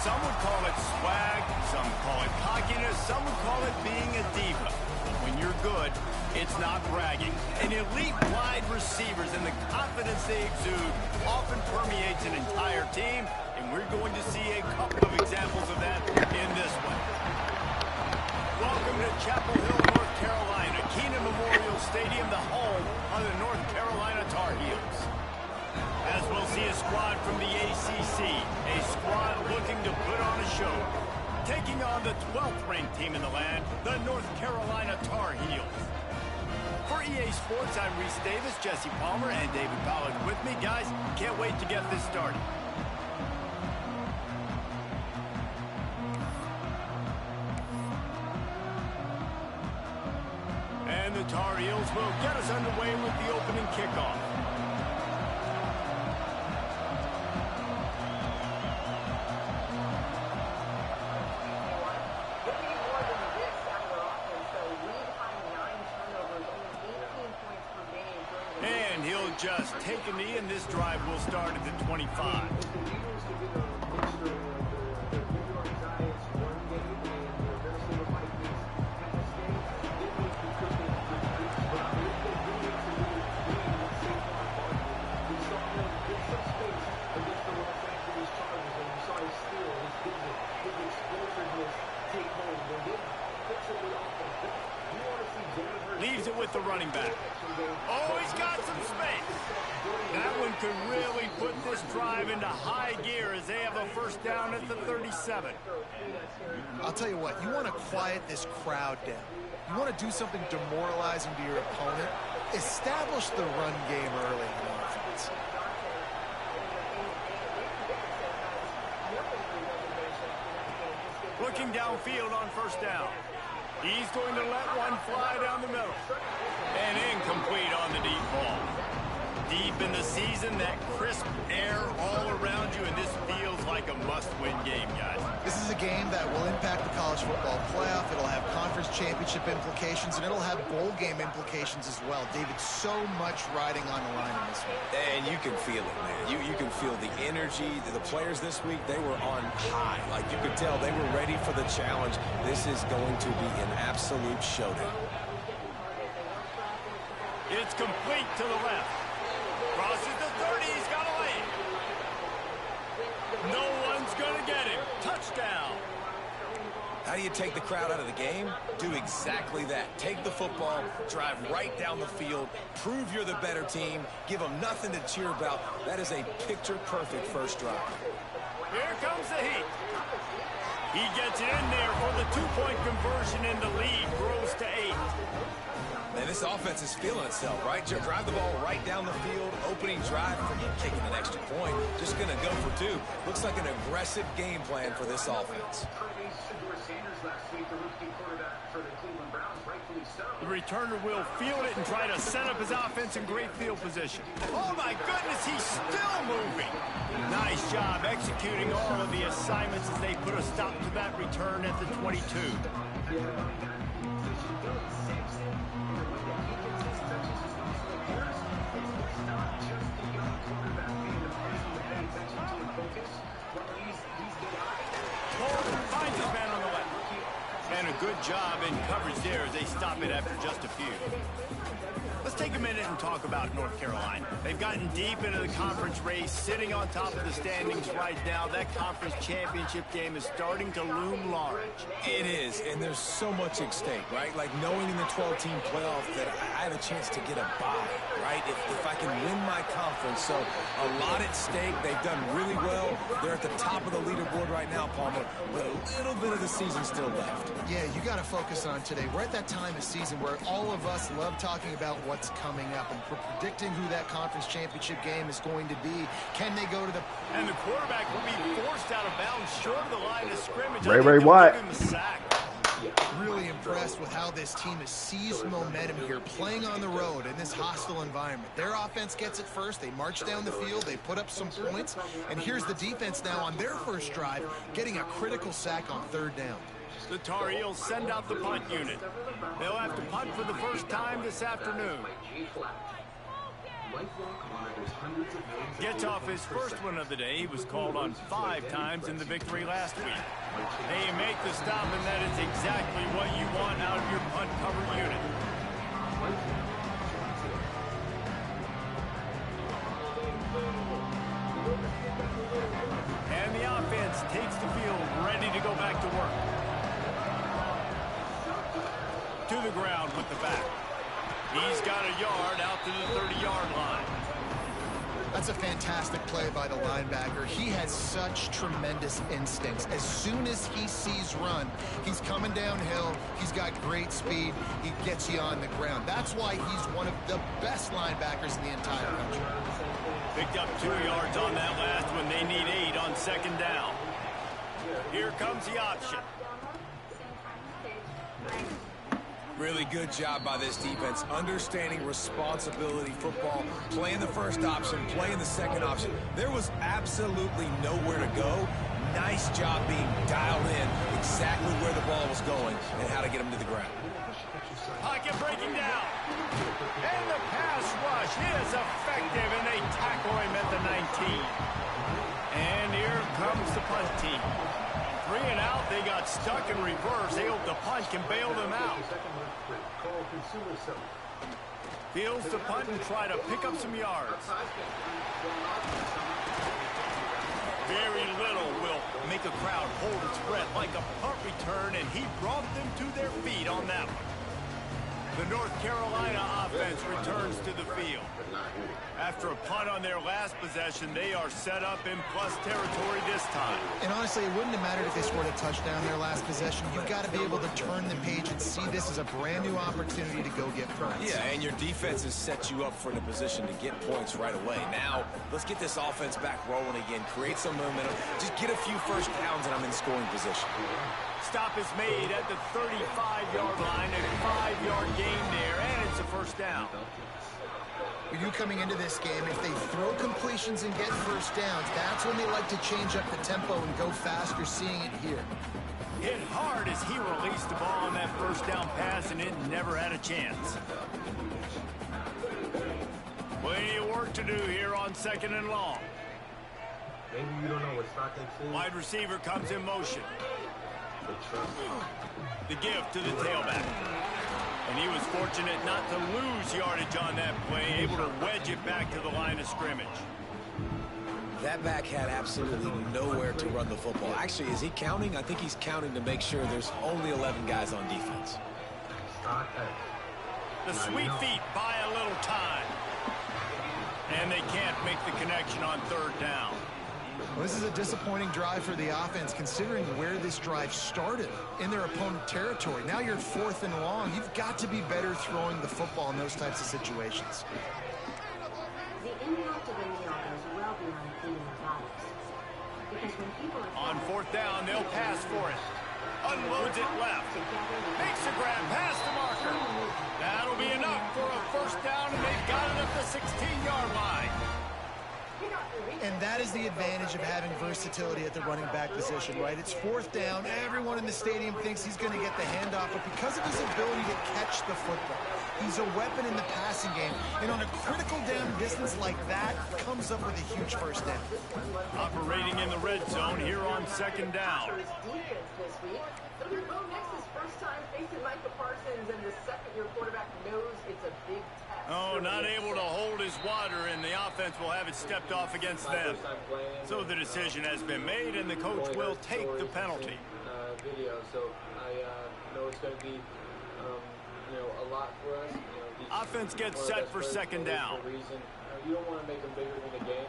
Some would call it swag, some call it cockiness, some would call it being a diva. But when you're good, it's not bragging. And elite wide receivers and the confidence they exude often permeates an entire team, and we're going to see a couple of examples of that in this one. Welcome to Chapel Hill, North Carolina, Keenan Memorial Stadium, the home of the North Carolina Tar Heels. As we'll see a squad from the ACC, a squad looking to put on a show. Taking on the 12th ranked team in the land, the North Carolina Tar Heels. For EA Sports, I'm Reese Davis, Jesse Palmer, and David Pollack with me. Guys, can't wait to get this started. And the Tar Heels will get us underway with the opening kickoff. And he'll just take a knee, and this drive will start at the 25. Leaves it with the running back. Oh, he's got some space. That one could really put this drive into high gear as they have a first down at the 37. I'll tell you what, you want to quiet this crowd down. You want to do something demoralizing to your opponent. Establish the run game early in the offense. Looking downfield on first down. He's going to let one fly down the middle. And incomplete on the deep ball. Deep in the season, that crisp air all around you, and this feels like a must-win game, guys. This is a game that will impact the college football playoff. It'll have conference championship implications, and it'll have bowl game implications as well. David, so much riding on the line in this one. And you can feel it, man. You can feel the energy. The players this week, they were on high. Like, you could tell they were ready for the challenge. This is going to be an absolute showdown. It's complete to the left. Crosses the 30. He's got a lane. No one's going to get him. Touchdown. How do you take the crowd out of the game? Do exactly that. Take the football, drive right down the field, prove you're the better team, give them nothing to cheer about. That is a picture-perfect first drive. Here comes the heat. He gets it in there for the two-point conversion, and the lead grows to 8. Man, this offense is feeling itself, right? Drive the ball right down the field, opening drive, forget kicking an extra point. Just going to go for 2. Looks like an aggressive game plan for this offense. The returner will field it and try to set up his offense in great field position. Oh, my goodness, he's still moving. Nice job executing all of the assignments as they put a stop to that return at the 22. Finds his man on the left. And a good job in coverage there as they stop it after just a few. Let's take a minute and talk about North Carolina. They've gotten deep into the conference race, sitting on top of the standings right now. That conference championship game is starting to loom large. It is, and there's so much at stake, right? Like knowing in the 12-team playoff that I have a chance to get a bye, right? If I can win my conference. So a lot at stake. They've done really well. They're at the top of the leaderboard right now, Palmer, with a little bit of the season still left. Yeah, you got to focus on today. We're at that time of season where all of us love talking about what's coming up and predicting who that conference championship game is going to be. Can they go to the... And the quarterback will be forced out of bounds short of the line of scrimmage. Ray White. Really impressed with how this team has seized momentum here, playing on the road in this hostile environment. Their offense gets it first. They march down the field. They put up some points. And here's the defense now on their first drive, getting a critical sack on 3rd down. The Tar Heels send out the punt unit. They'll have to punt for the first time this afternoon. Gets off his first one of the day. He was called on 5 times in the victory last week. They make the stop, and that is exactly what you want out of your punt cover unit. And the offense takes the field, ready to go back to work. To the ground with the back. He's got a yard out to the 30-yard line. That's a fantastic play by the linebacker. He has such tremendous instincts. As soon as he sees run, he's coming downhill. He's got great speed. He gets you on the ground. That's why he's one of the best linebackers in the entire country. Picked up 2 yards on that last one. They need 8 on second down. Here comes the option. Really good job by this defense, understanding responsibility football, playing the first option, playing the second option. There was absolutely nowhere to go. Nice job being dialed in exactly where the ball was going and how to get him to the ground. Pocket breaking down. And the pass rush is effective, and they tackle him at the 19. And here comes the punt team. 3 and out, they got stuck in reverse. They hope the punt can bail them out. Fields the punt and try to pick up some yards. Very little will make a crowd hold its breath like a punt return, and he brought them to their feet on that one. The North Carolina offense returns to the field. After a punt on their last possession, they are set up in plus territory this time. And honestly, it wouldn't have mattered if they scored a touchdown their last possession. You've got to be able to turn the page and see this as a brand new opportunity to go get points. Yeah, and your defense has set you up for the position to get points right away. Now, let's get this offense back rolling again, create some momentum, just get a few first downs, and I'm in scoring position. Stop is made at the 35-yard line, a 5-yard gain there, and it's a first down. You coming into this game, if they throw completions and get first downs, that's when they like to change up the tempo and go fast. You're seeing it here. Hit hard as he released the ball on that first down pass, and it never had a chance. Plenty of work to do here on second and long. Maybe you don't know what Stockton's saying. Wide receiver comes in motion. The give to the tailback. And he was fortunate not to lose yardage on that play, able to wedge it back to the line of scrimmage. That back had absolutely nowhere to run the football. Actually, is he counting? I think he's counting to make sure there's only 11 guys on defense. The sweet feet buy a little time. And they can't make the connection on third down. Well, this is a disappointing drive for the offense, considering where this drive started in their opponent territory. Now you're 4th and long. You've got to be better throwing the football in those types of situations. The impact of the meal goes well beyond feeding the bodies. Because when people are on fourth down, they'll pass for it. Unloads it left. Makes a grab past the marker. That'll be enough for a first down, and they've got it at the 16-yard line. And that is the advantage of having versatility at the running back position, right? It's 4th down. Everyone in the stadium thinks he's going to get the handoff, but because of his ability to catch the football, he's a weapon in the passing game. And on a critical down distance like that, comes up with a huge first down. Operating in the red zone here on second down. Oh, not able to hold his water, and the offense will have it stepped off against them. So the decision has been made, and the coach will take the penalty. So I know it's going to be, a lot for us. Offense gets set for second down. You don't want to make them bigger than the game.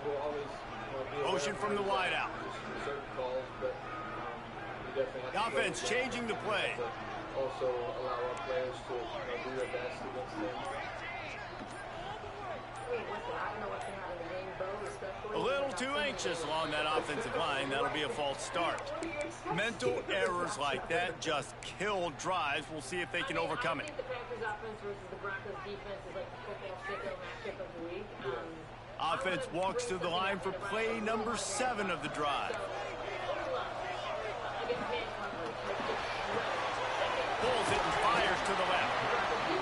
We'll always motion from the wideout. Certain calls, but we definitely have the offense changing the play. Also allow our players to do their best against them. A little too anxious along that offensive line. That'll be a false start. Mental errors like that just kill drives. We'll see if they can overcome it. Offense walks to the line for play number 7 of the drive. Pulls it and fires to the left.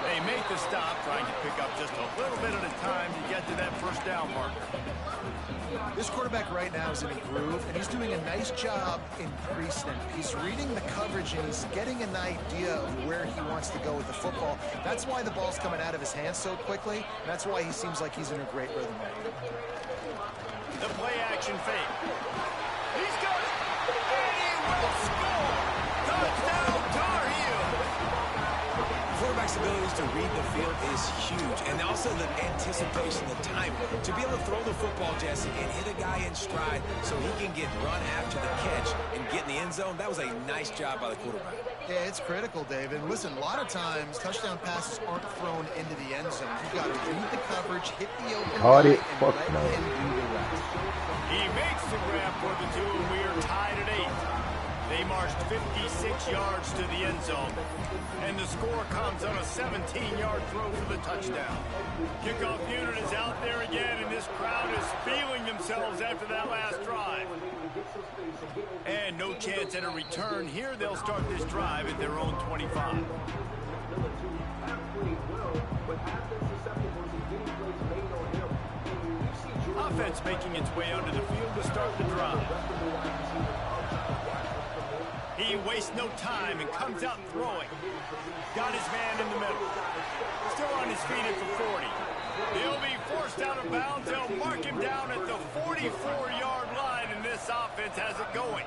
They They make the stop, trying to pick up just a little bit at a time to get to that first down marker. This quarterback right now is in a groove, and he's doing a nice job in pre-snap. He's reading the coverage, and he's getting an idea of where he wants to go with the football. That's why the ball's coming out of his hands so quickly, and that's why he seems like he's in a great rhythm right now. The play-action fake. He's got it, and he will score! Touchdown, Tar Heels! Quarterback's abilities to read the field is huge, and also the anticipation, the time to be able to throw the football, Jesse, and hit a guy in stride so he can get run after the catch and get in the end zone. That was a nice job by the quarterback. Yeah, it's critical, David. Listen, a lot of times touchdown passes aren't thrown into the end zone. You've got to read the coverage, hit the open guy, and let him do the rest. He makes the grab for the 2, and we are tied at 8. They marched 56 yards to the end zone, and the score comes on a 17-yard throw for the touchdown. Kickoff unit is out there again, and this crowd is feeling themselves after that last drive. And no chance at a return here. They'll start this drive at their own 25. Offense making its way onto the field to start the drive. He wastes no time and comes out throwing. Got his man in the middle. Still on his feet at the 40. He'll be forced out of bounds. They'll mark him down at the 44-yard line, and this offense has it going.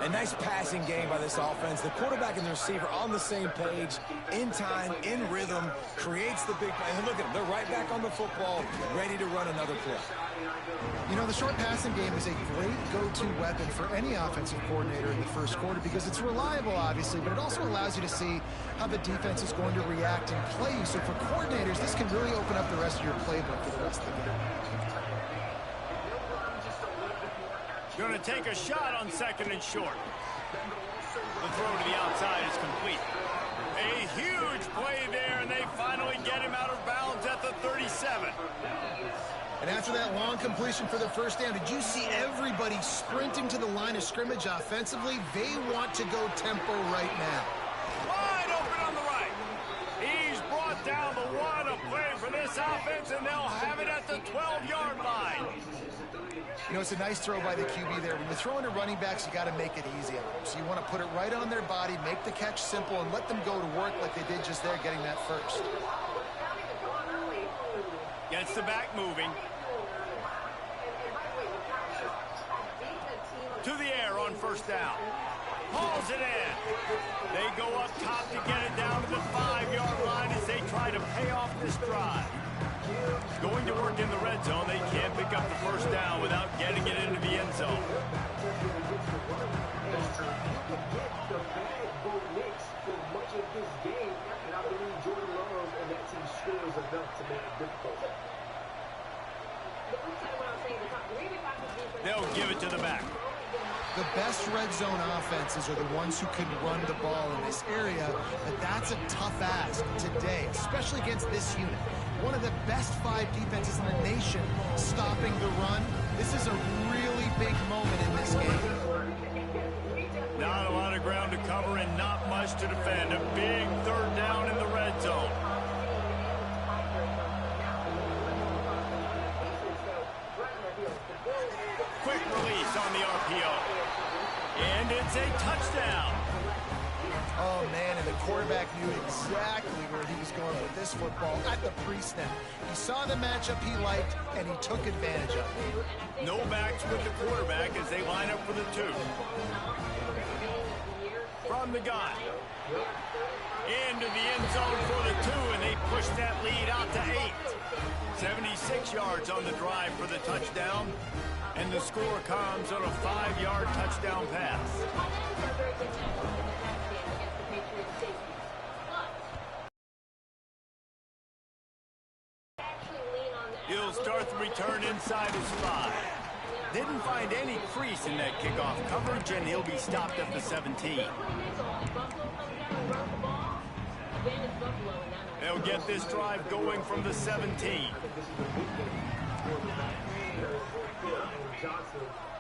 A nice passing game by this offense. The quarterback and the receiver on the same page, in time, in rhythm, creates the big play. And look at them. They're right back on the football, ready to run another play. You know, the short passing game is a great go-to weapon for any offensive coordinator in the first quarter because it's reliable, obviously, but it also allows you to see how the defense is going to react and play you. So for coordinators, this can really open up the rest of your playbook for the rest of the game. Going to take a shot on 2nd and short. The throw to the outside is complete. A huge play there, and they finally get him out of bounds at the 37. And after that long completion for the first down, did you see everybody sprinting to the line of scrimmage offensively? They want to go tempo right now. Wide open on the right. He's brought down the one, a play for this offense, and they'll have it at the 12-yard line. You know, it's a nice throw by the QB there. When you're throwing to running backs, you got to make it easy on them. So you want to put it right on their body, make the catch simple, and let them go to work like they did just there, getting that first. Gets the back moving. To the air on first down. Hauls it in. They go up top to get it down to the 5-yard line as they try to pay off this drive. Going to work in the red zone. They can't pick up the first down without getting it into the end zone. They'll give it to the back. The best red zone offenses are the ones who can run the ball in this area, but that's a tough ask today, especially against this unit. One of the best 5 defenses in the nation stopping the run. This is a really big moment in this game. Not a lot of ground to cover and not much to defend. A big 3rd down in the red zone. Quick release on the RPO. And it's a touchdown. Oh, man, and the quarterback knew exactly where he was going with this football at the pre-snap. He saw the matchup he liked, and he took advantage of it. No backs with the quarterback as they line up for the 2. From the gun. Into the end zone for the 2, and they push that lead out to 8. 76 yards on the drive for the touchdown. And the score comes on a 5-yard touchdown pass. He'll start the return inside his 5. Didn't find any crease in that kickoff coverage, and he'll be stopped at the 17. They'll get this drive going from the 17.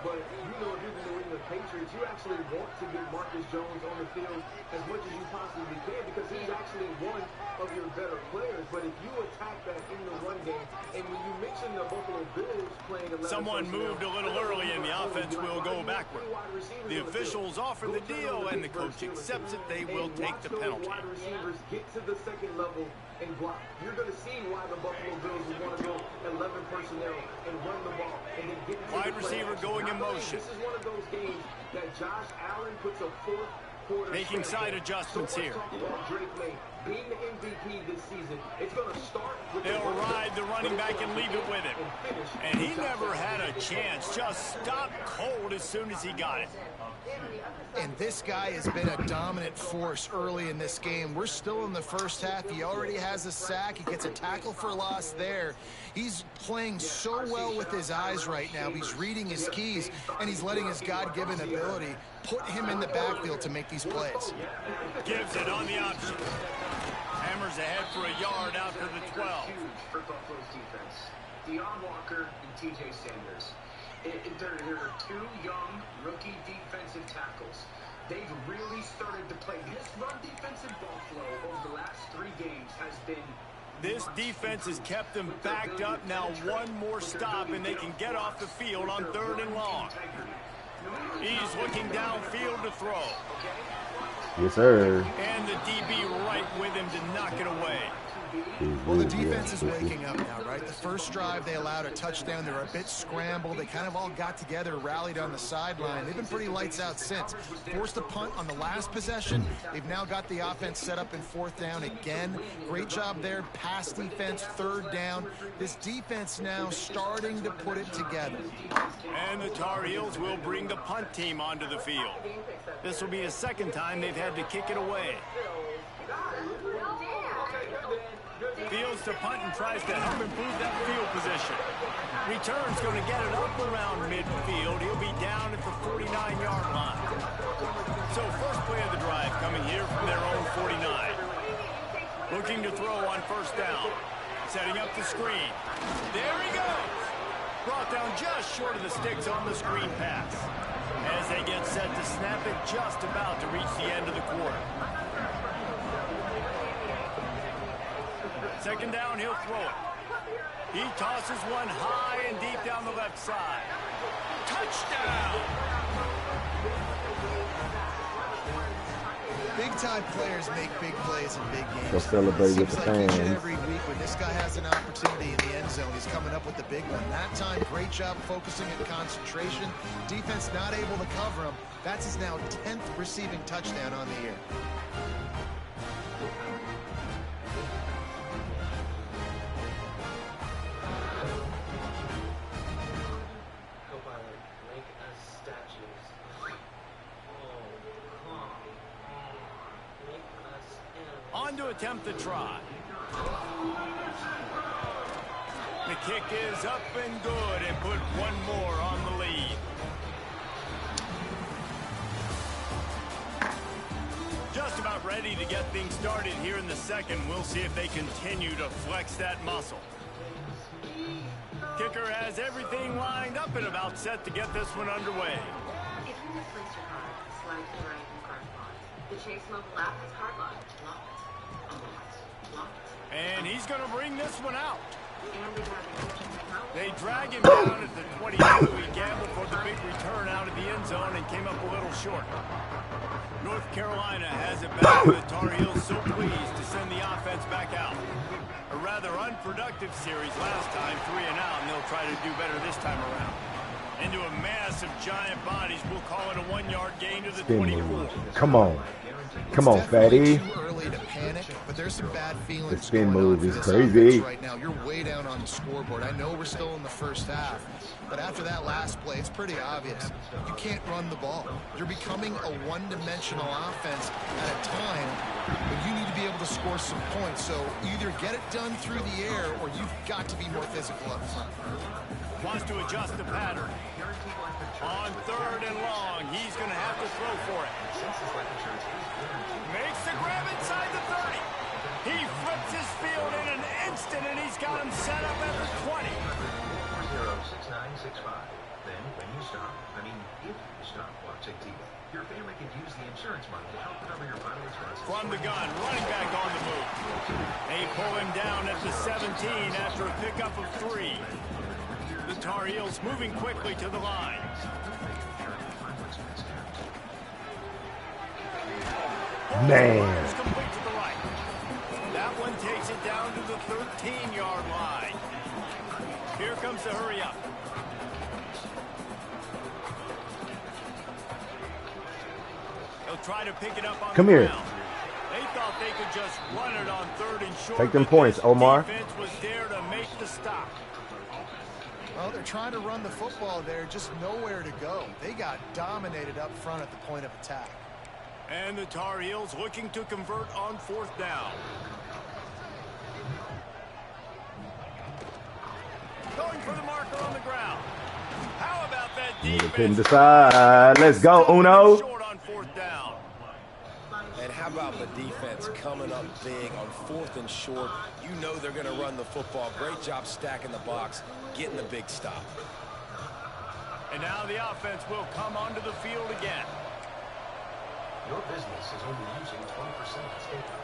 But you know, if you're the New England Patriots, that you actually want to get Marcus Jones on the field as much as you possibly can because he's actually one of your better players. But if you attack that in the run game, and when you mention the Buffalo Bills playing 11 Someone moved a little early and the offense will go backward. The officials offer the deal and the coach accepts it. They will take the penalty. Wide receivers get to the second level and block. You're going to see why the Buffalo Bills would want to go 11 personnel and run the ball and then get into wide receiver going in motion. This is one of those games that Josh Allen puts a fourth quarter making side adjustments here. Drake May being the MVP this season. It's going to start with they'll ride the running back and leave it with him. And he never had a chance. Just stopped cold as soon as he got it. And this guy has been a dominant force early in this game. We're still in the first half. He already has a sack. He gets a tackle for loss there. He's playing so well with his eyes right now. He's reading his keys, and he's letting his God-given ability put him in the backfield to make these plays. Gives it on the option. Hammers ahead for a yard out to the 12. For Buffalo's defense, Deion Walker and TJ Sanders. There are two young rookie defensive tackles. They've really started to play. This run defense in Buffalo over the last 3 games has been... This defense has kept them backed up. Now one more stop and they can get off the field on 3rd and long. He's looking downfield to throw. Yes, sir. And the DB right with him to knock it away. Well, the defense is waking up now, right? The first drive, they allowed a touchdown. They were a bit scrambled. They kind of all got together, rallied on the sideline. They've been pretty lights out since. Forced a punt on the last possession. They've now got the offense set up in 4th down again. Great job there. Pass defense, 3rd down. This defense now starting to put it together. And the Tar Heels will bring the punt team onto the field. This will be a 2nd time they've had to kick it away. Fields to punt and tries to help improve that field position. Return's going to get it up around midfield. He'll be down at the 49-yard line. So first play of the drive coming here from their own 49. Looking to throw on 1st down. Setting up the screen. There he goes. Brought down just short of the sticks on the screen pass. As they get set to snap it, just about to reach the end of the quarter. 2nd down, he'll throw it. He tosses one high and deep down the left side. Touchdown! Big-time players make big plays in big games. Go celebrate with the Seems like fans. each and every week when this guy has an opportunity in the end zone, he's coming up with the big one. That time, great job focusing and concentration. Defense not able to cover him. That's his now 10th receiving touchdown on the year. On to attempt the try. The kick is up and good and put one more on the lead. Just about ready to get things started here in the 2nd. We'll see if they continue to flex that muscle. Kicker has everything lined up and about set to get this one underway. If you misplaced your card, slide to the right and card pause. The Chase mobile app has card lock. And he's going to bring this one out. And we have encryption technology. They drag him down at the 22. He gambled for the big return out of the end zone and came up a little short. North Carolina has it back. The Tar Heels so pleased to send the offense back out. A rather unproductive series last time, 3 and out, and they'll try to do better this time around. Into a mass of giant bodies. We'll call it a 1-yard gain to the 24. Come on. Come on, fatty. Too early to panic, but there's some bad feelings. The spin going on move for is this crazy. offense right now. You're way down on the scoreboard. I know we're still in the first half, but after that last play, it's pretty obvious. You can't run the ball. You're becoming a one-dimensional offense at a time when you need to be able to score some points. So either get it done through the air, or you've got to be more physical up front. Wants to adjust the pattern. On 3rd and long, he's going to have to throw for it. Makes the grab inside the 30. He flips his field in an instant, and he's got him set up at the 20. Then, when you stop, if you stop watching TV, your family could use the insurance money to help cover your vital expenses. From the gun, running back on the move. They pull him down at the 17 after a pickup of 3. The Tar Heels moving quickly to the line. Man. Complete to the right. That one takes it down to the 13-yard line. Here comes the hurry up. They'll try to pick it up on Come the here. ground. They thought they could just run it on 3rd and short. Take them points, Omar. Defense was there to make the stop. Well, they're trying to run the football there, just nowhere to go. They got dominated up front at the point of attack. And the Tar Heels looking to convert on 4th down. Going for the marker on the ground. How about that Nigga defense? couldn't decide. Let's go, Uno. Short on 4th down. And how about the defense coming up big on 4th and short? You know they're going to run the football. Great job stacking the box, getting the big stop. And now the offense will come onto the field again. Your business is only using 20% of its income.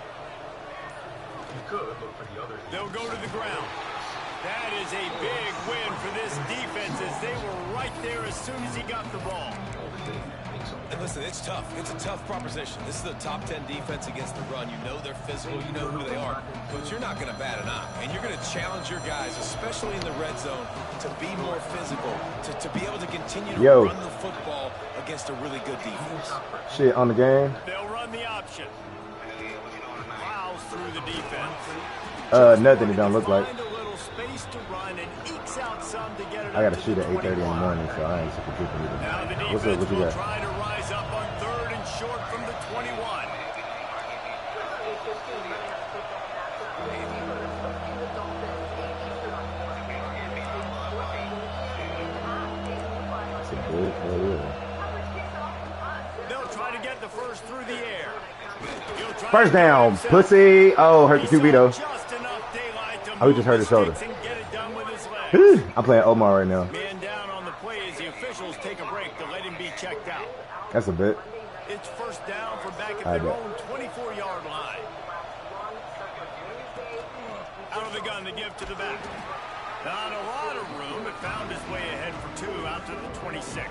You could look for the other. They'll go to the ground. That is a big win for this defense as they were right there as soon as he got the ball. And listen, it's tough. It's a tough proposition. This is a top 10 defense against the run. You know they're physical. You know who they are. But you're not going to bat an eye. And you're going to challenge your guys, especially in the red zone, to be more physical, to be able to continue to run the football against a really good defense. Shit on the game. They'll run the option. Plows through the defense. Nothing. It don't look like. Find a little space to run and ekes out some to get it. I got to shoot at 8:30 in the morning, so I ain't super tripping either. Now the defense What's up? What you will got? try to rise up on 3rd and short from the 21. That's a good. Hell yeah. They'll try to get the first through the air. He'll try First to down, himself. pussy. Oh, hurt the He QB saw though. just enough daylight to Oh, he move just hurt the his shoulder. sticks and get it done with his legs. I'm playing Omar right now. Man down on the play as the officials take a break to let him be checked out. That's a bit. It's first down from back at I their bet. own 24-yard line. Out of the gun to give to the back. Not a lot of room, but found his way ahead for 2 out to the 26.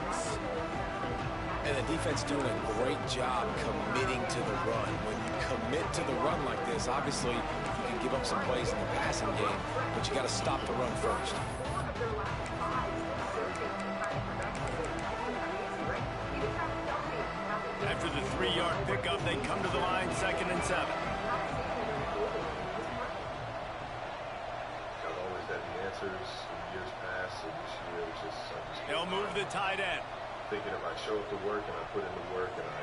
And the defense doing a great job committing to the run. When you commit to the run like this, obviously you can give up some plays in the passing game, but you got to stop the run first. After the 3-yard pickup, they come to the line, 2nd and 7. I've always had the answers in years past, and this year it's just They'll move the tight end. thinking if I show up to work and I put in the work and I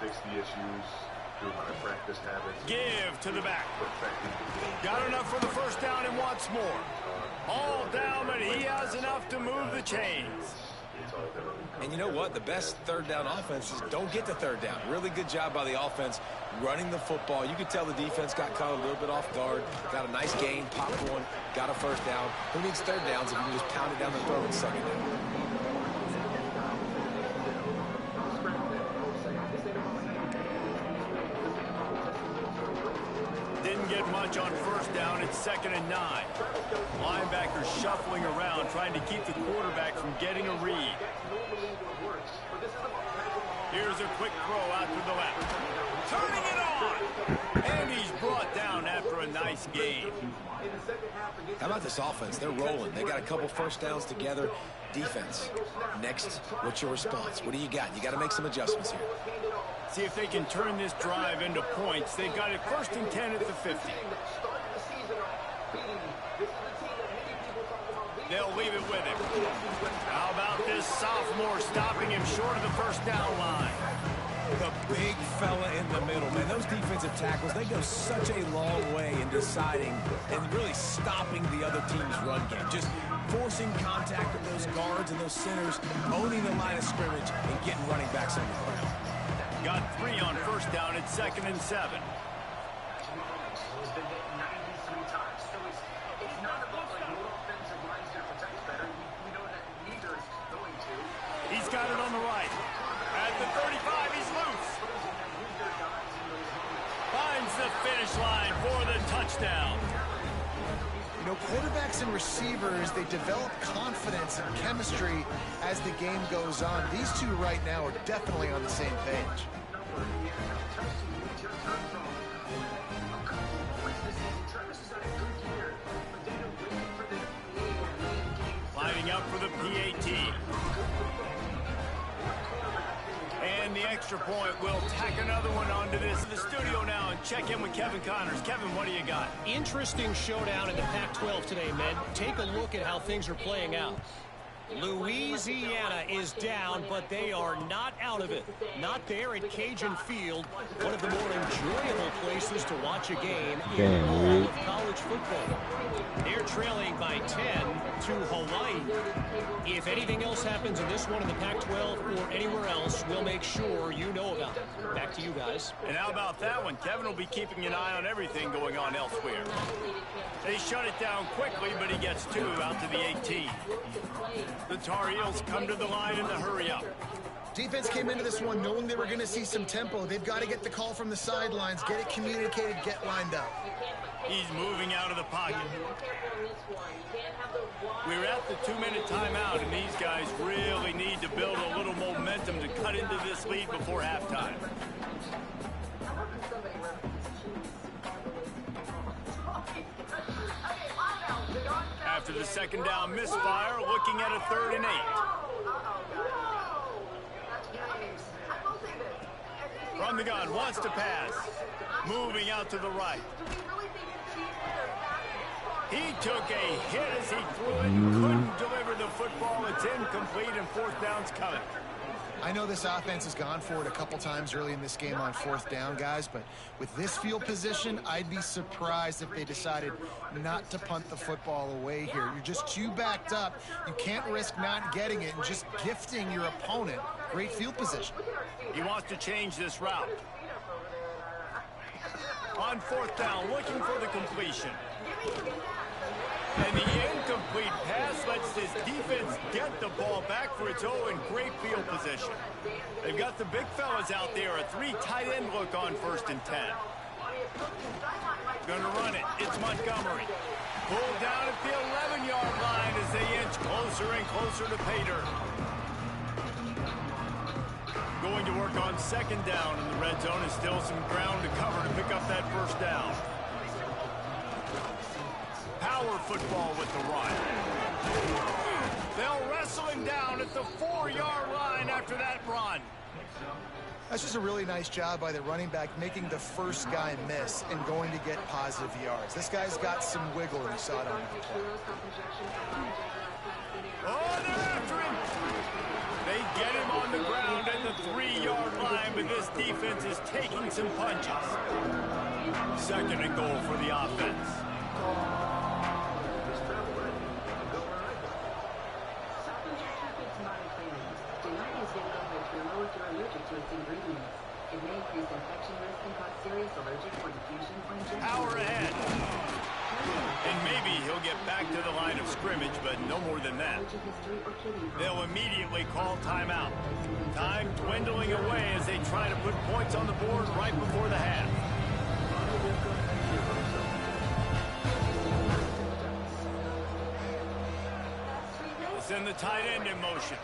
fix the issues through my practice habits. Give to the back. Perfecting the game. Got enough for the first down and wants more. All down, but he has enough to move the chains. It's all gonna And you know what? The best 3rd down offenses don't get to 3rd down. Really good job by the offense running the football. You could tell the defense got caught a little bit off guard. Got a nice gain, popped one, got a first down. Who needs 3rd downs if you can just pound it down the throat in 2nd down? Didn't get much on first down. It's 2nd and 9. Linebackers shuffling around, trying to keep the quarterback from getting a read. Here's a quick throw out to the left. Turning it on! And he's brought down after a nice gain. How about this offense? They're rolling. They got a couple first downs together. Defense. Next, what's your response? What do you got? You got to make some adjustments here. See if they can turn this drive into points. They've got it 1st and 10 at the 50. They'll leave it with him. How about this sophomore stopping him short of the first down line? The big fella in the middle, man. Those defensive tackles, they go such a long way in deciding and really stopping the other team's run game. Just forcing contact with those guards and those centers, owning the line of scrimmage, and getting running backs on the ground. Got 3 on first down at 2nd and 7. He's been hit 93 times. So it's not about like what offensive lines there protects better. We know that neither is finish line for the touchdown. You know, quarterbacks and receivers, they develop confidence and chemistry as the game goes on. These two right now are definitely on the same page. Lining up for the PAT. And the extra point will tack another one onto this. In the studio now and check in with Kevin Connors. Kevin, what do you got? Interesting showdown in the Pac-12 today, men. Take a look at how things are playing out. Louisiana is down, but they are not out of it. Not there at Cajun Field, one of the more enjoyable places to watch a game in all of college football. They're trailing by 10 to Hawaii. If anything else happens in this one in the Pac-12 or anywhere else, we'll make sure you know about it. Back to you guys. And how about that one? Kevin will be keeping an eye on everything going on elsewhere. They shut it down quickly, but he gets two out to the 18. The Tar Heels come to the line in the hurry up. Defense came into this one knowing they were going to see some tempo. They've got to get the call from the sidelines, get it communicated, get lined up. He's moving out of the pocket. We're at the 2-minute timeout, and these guys really need to build a little momentum to cut into this lead before halftime. After the second down misfire, looking at a 3rd and 8. From the gun, wants to pass. Moving out to the right. He took a hit as he threw it and couldn't deliver the football. It's incomplete and 4th down's coming. I know this offense has gone for it a couple times early in this game on 4th down, guys, but with this field position, I'd be surprised if they decided not to punt the football away here. You're just too backed up. You can't risk not getting it and just gifting your opponent great field position. He wants to change this route. On 4th down, looking for the completion. And the incomplete pass lets this defense get the ball back for its own great field position. They've got the big fellas out there, a 3 tight end look on 1st and 10. Gonna run it, it's Montgomery. Pulled down at the 11-yard line as they inch closer and closer to pay dirt. Going to work on 2nd down in the red zone, and still some ground to cover to pick up that 1st down. Power football with the run. They'll wrestle him down at the 4-yard line after that run. That's just a really nice job by the running back, making the first guy miss and going to get positive yards. This guy's got some wiggle, and you saw it on that play. Oh, they're after him. They get him on the ground at the 3-yard line, but this defense is taking some punches. 2nd and goal for the offense. Power ahead. And maybe he'll get back to the line of scrimmage, but no more than that. They'll immediately call timeout. Time dwindling away as they try to put points on the board right before the half. They'll send the tight end in motion.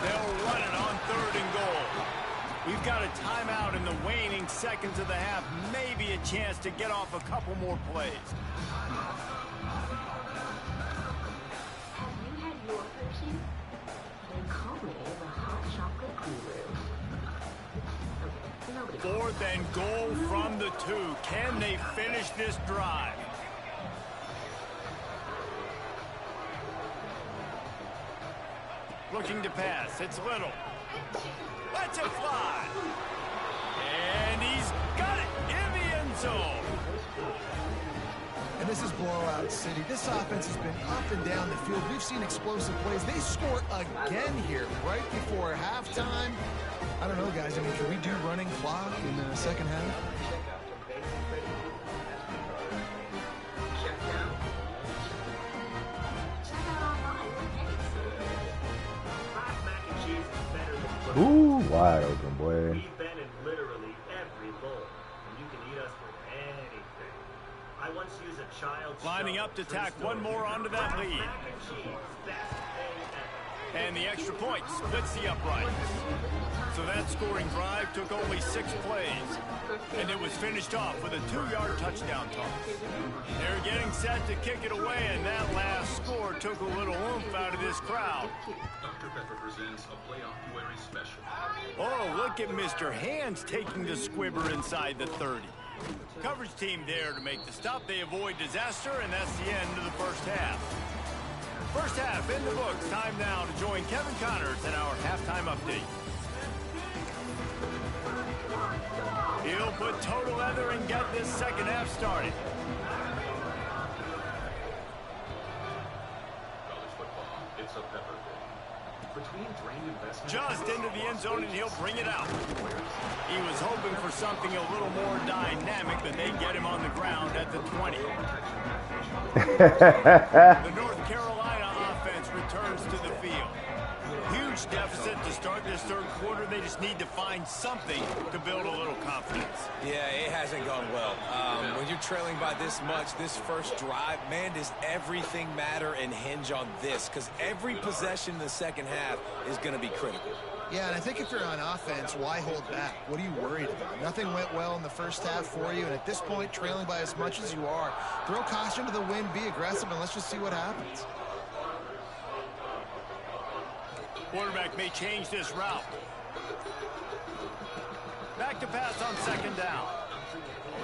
They'll run it on 3rd and goal. We've got a timeout in the waning seconds of the half. Maybe a chance to get off a couple more plays. Have you had your Hershey? They call me the hot chocolate guru. 4th and goal from the 2. Can they finish this drive? Looking to pass. It's Little. Let's it fly. And he's got it in the end zone. And this is blowout city. This offense has been up and down the field. We've seen explosive plays. They score again here right before halftime. I don't know, guys. I mean, can we do running clock in the 2nd half? Ooh, wide open, boy. Lining up to tack one more onto that lead. And the extra point splits the uprights. So that scoring drive took only 6 plays. And it was finished off with a 2-yard touchdown toss. They're getting set to kick it away, and that last score took a little oomph out of this crowd. Dr. Pepper presents a playoff February special. Oh, look at Mr. Hands taking the squibber inside the 30. Coverage team there to make the stop. They avoid disaster, and that's the end of the first half. First half in the books. Time now to join Kevin Connors in our halftime update. He'll put total leather and get this second half started. College football, it's a Pepper thing. Between drained investment... Just into the end zone, and he'll bring it out. He was hoping for something a little more dynamic, but they get him on the ground at the 20. The North Carolina offense returns to the field. Huge deficit to start this third quarter. They just need to find something to build a little confidence. Yeah, it hasn't gone well. When you're trailing by this much, this first drive, man, does everything matter and hinge on this? Because every possession in the second half is going to be critical. Yeah, and I think if you're on offense, why hold back? What are you worried about? Nothing went well in the first half for you, and at this point, trailing by as much as you are, throw caution to the wind, be aggressive, and let's just see what happens. Quarterback may change this route. Back to pass on second down.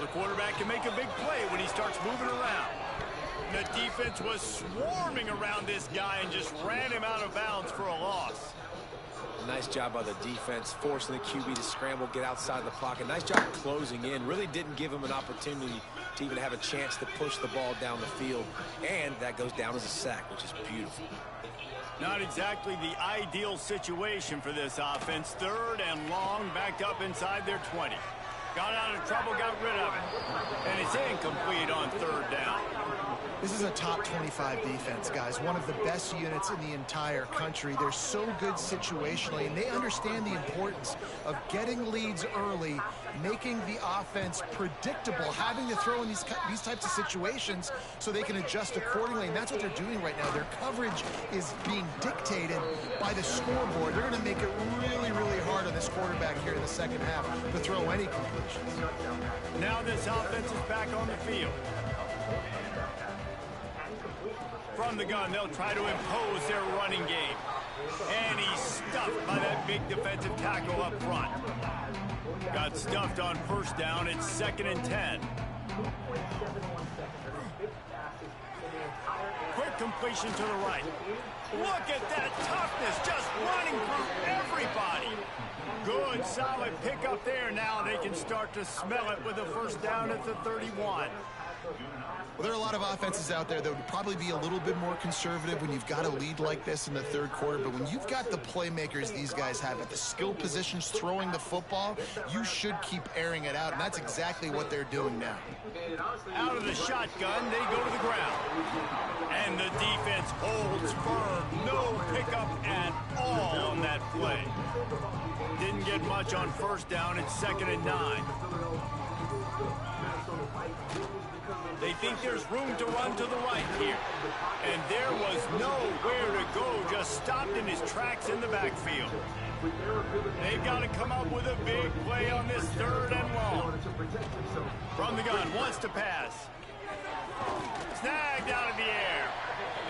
The quarterback can make a big play when he starts moving around. The defense was swarming around this guy and just ran him out of bounds for a loss. Nice job by the defense, forcing the QB to scramble, get outside the pocket. Nice job closing in. Really didn't give him an opportunity to even have a chance to push the ball down the field. And that goes down as a sack, which is beautiful. Not exactly the ideal situation for this offense. Third and long, backed up inside their 20. Got out of trouble, got rid of it. And it's incomplete on third down. This is a top 25 defense, guys. One of the best units in the entire country. They're so good situationally, and they understand the importance of getting leads early, making the offense predictable, having to throw in these types of situations so they can adjust accordingly. And that's what they're doing right now. Their coverage is being dictated by the scoreboard. They're going to make it really, really hard on this quarterback here in the second half to throw any completions. Now this offense is back on the field. From the gun, they'll try to impose their running game. And he's stuffed by that big defensive tackle up front. Got stuffed on first down. It's 2nd and 10. Quick completion to the right. Look at that toughness, just running through everybody. Good, solid pickup there. Now they can start to smell it with a first down at the 31. Well, there are a lot of offenses out there that would probably be a little bit more conservative when you've got a lead like this in the third quarter. But when you've got the playmakers these guys have at the skill positions throwing the football, you should keep airing it out. And that's exactly what they're doing now. Out of the shotgun, they go to the ground. And the defense holds firm. No pickup at all on that play. Didn't get much on first down. It's 2nd and 9. They think there's room to run to the right here. And there was nowhere to go, just stopped in his tracks in the backfield. They've got to come up with a big play on this 3rd and long. From the gun, wants to pass. Snagged out of the air.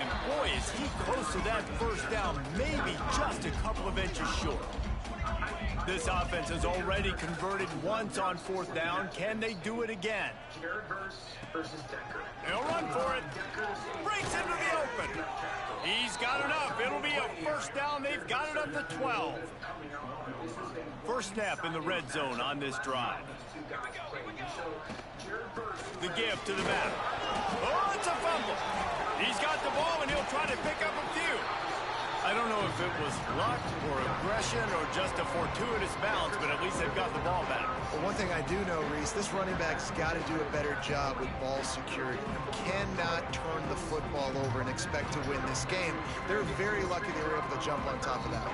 And boy, is he close to that first down, maybe just a couple of inches short. This offense has already converted once on 4th down. Can they do it again? They'll run for it. Breaks into the open. He's got enough. It'll be a first down. They've got it up to 12. First snap in the red zone on this drive. The give to the back. Oh, it's a fumble. He's got the ball, and he'll try to pick up a few. I don't know if it was luck or aggression or just a fortuitous bounce, but at least they've got the ball back. Well, one thing I do know, Reese, this running back's got to do a better job with ball security. You cannot turn the football over and expect to win this game. They're very lucky they were able to jump on top of that.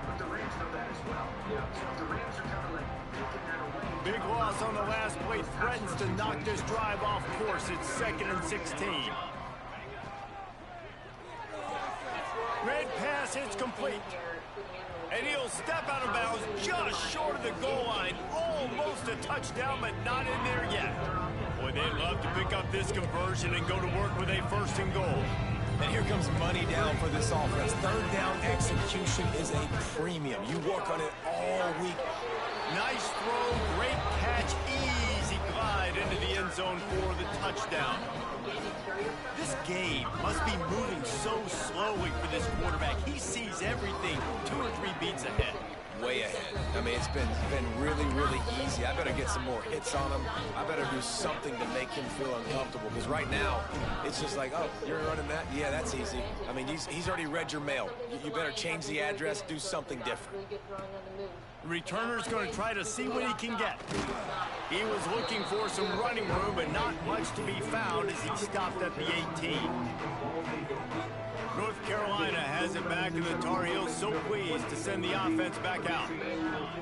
But the Rams know that as well. The Rams are kind of like Big loss on the last play threatens to knock this drive off course. It's 2nd and 16. Red pass hits complete. And he'll step out of bounds just short of the goal line. Almost a touchdown, but not in there yet. Boy, they'd love to pick up this conversion and go to work with a 1st and goal. And here comes money down for this offense. 3rd down execution is a premium. You work on it all week. Nice throw, great catch, easy glide into the end zone for the touchdown. This game must be moving so slowly for this quarterback. He sees everything 2 or 3 beats ahead. Way ahead. I mean, it's been really, really easy. I better get some more hits on him. I better do something to make him feel uncomfortable. Because right now, it's just like, oh, you're running that? Yeah, that's easy. I mean, he's already read your mail. You better change the address, do something different. The returner's going to try to see what he can get. He was looking for some running room, but not much to be found as he stopped at the 18. North Carolina has it back, and the Tar Heels so pleased to send the offense back out.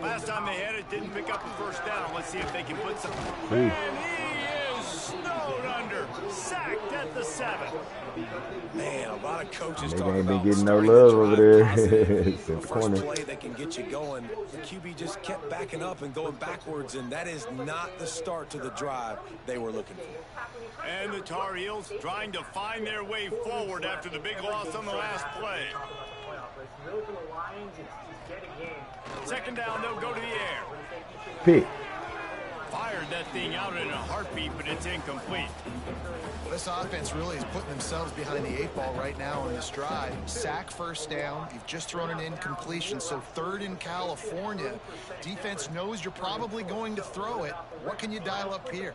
Last time they had it, didn't pick up a 1st down. Let's see if they can put some... And he is snowed under. Sacked at the 7. Man, a lot of coaches they talk ain't been about getting no love over there. the It's in the first corner. play that can get you going. The QB just kept backing up and going backwards, and that is not the start to the drive they were looking for. And the Tar Heels trying to find their way forward after the big loss on the last play. 2nd down, they'll go to the air. Pick. Fired that thing out in a heartbeat, but it's incomplete. This offense really is putting themselves behind the 8 ball right now on this drive. Sack 1st down. You've just thrown an incompletion, so 3rd in California. Defense knows you're probably going to throw it. What can you dial up here?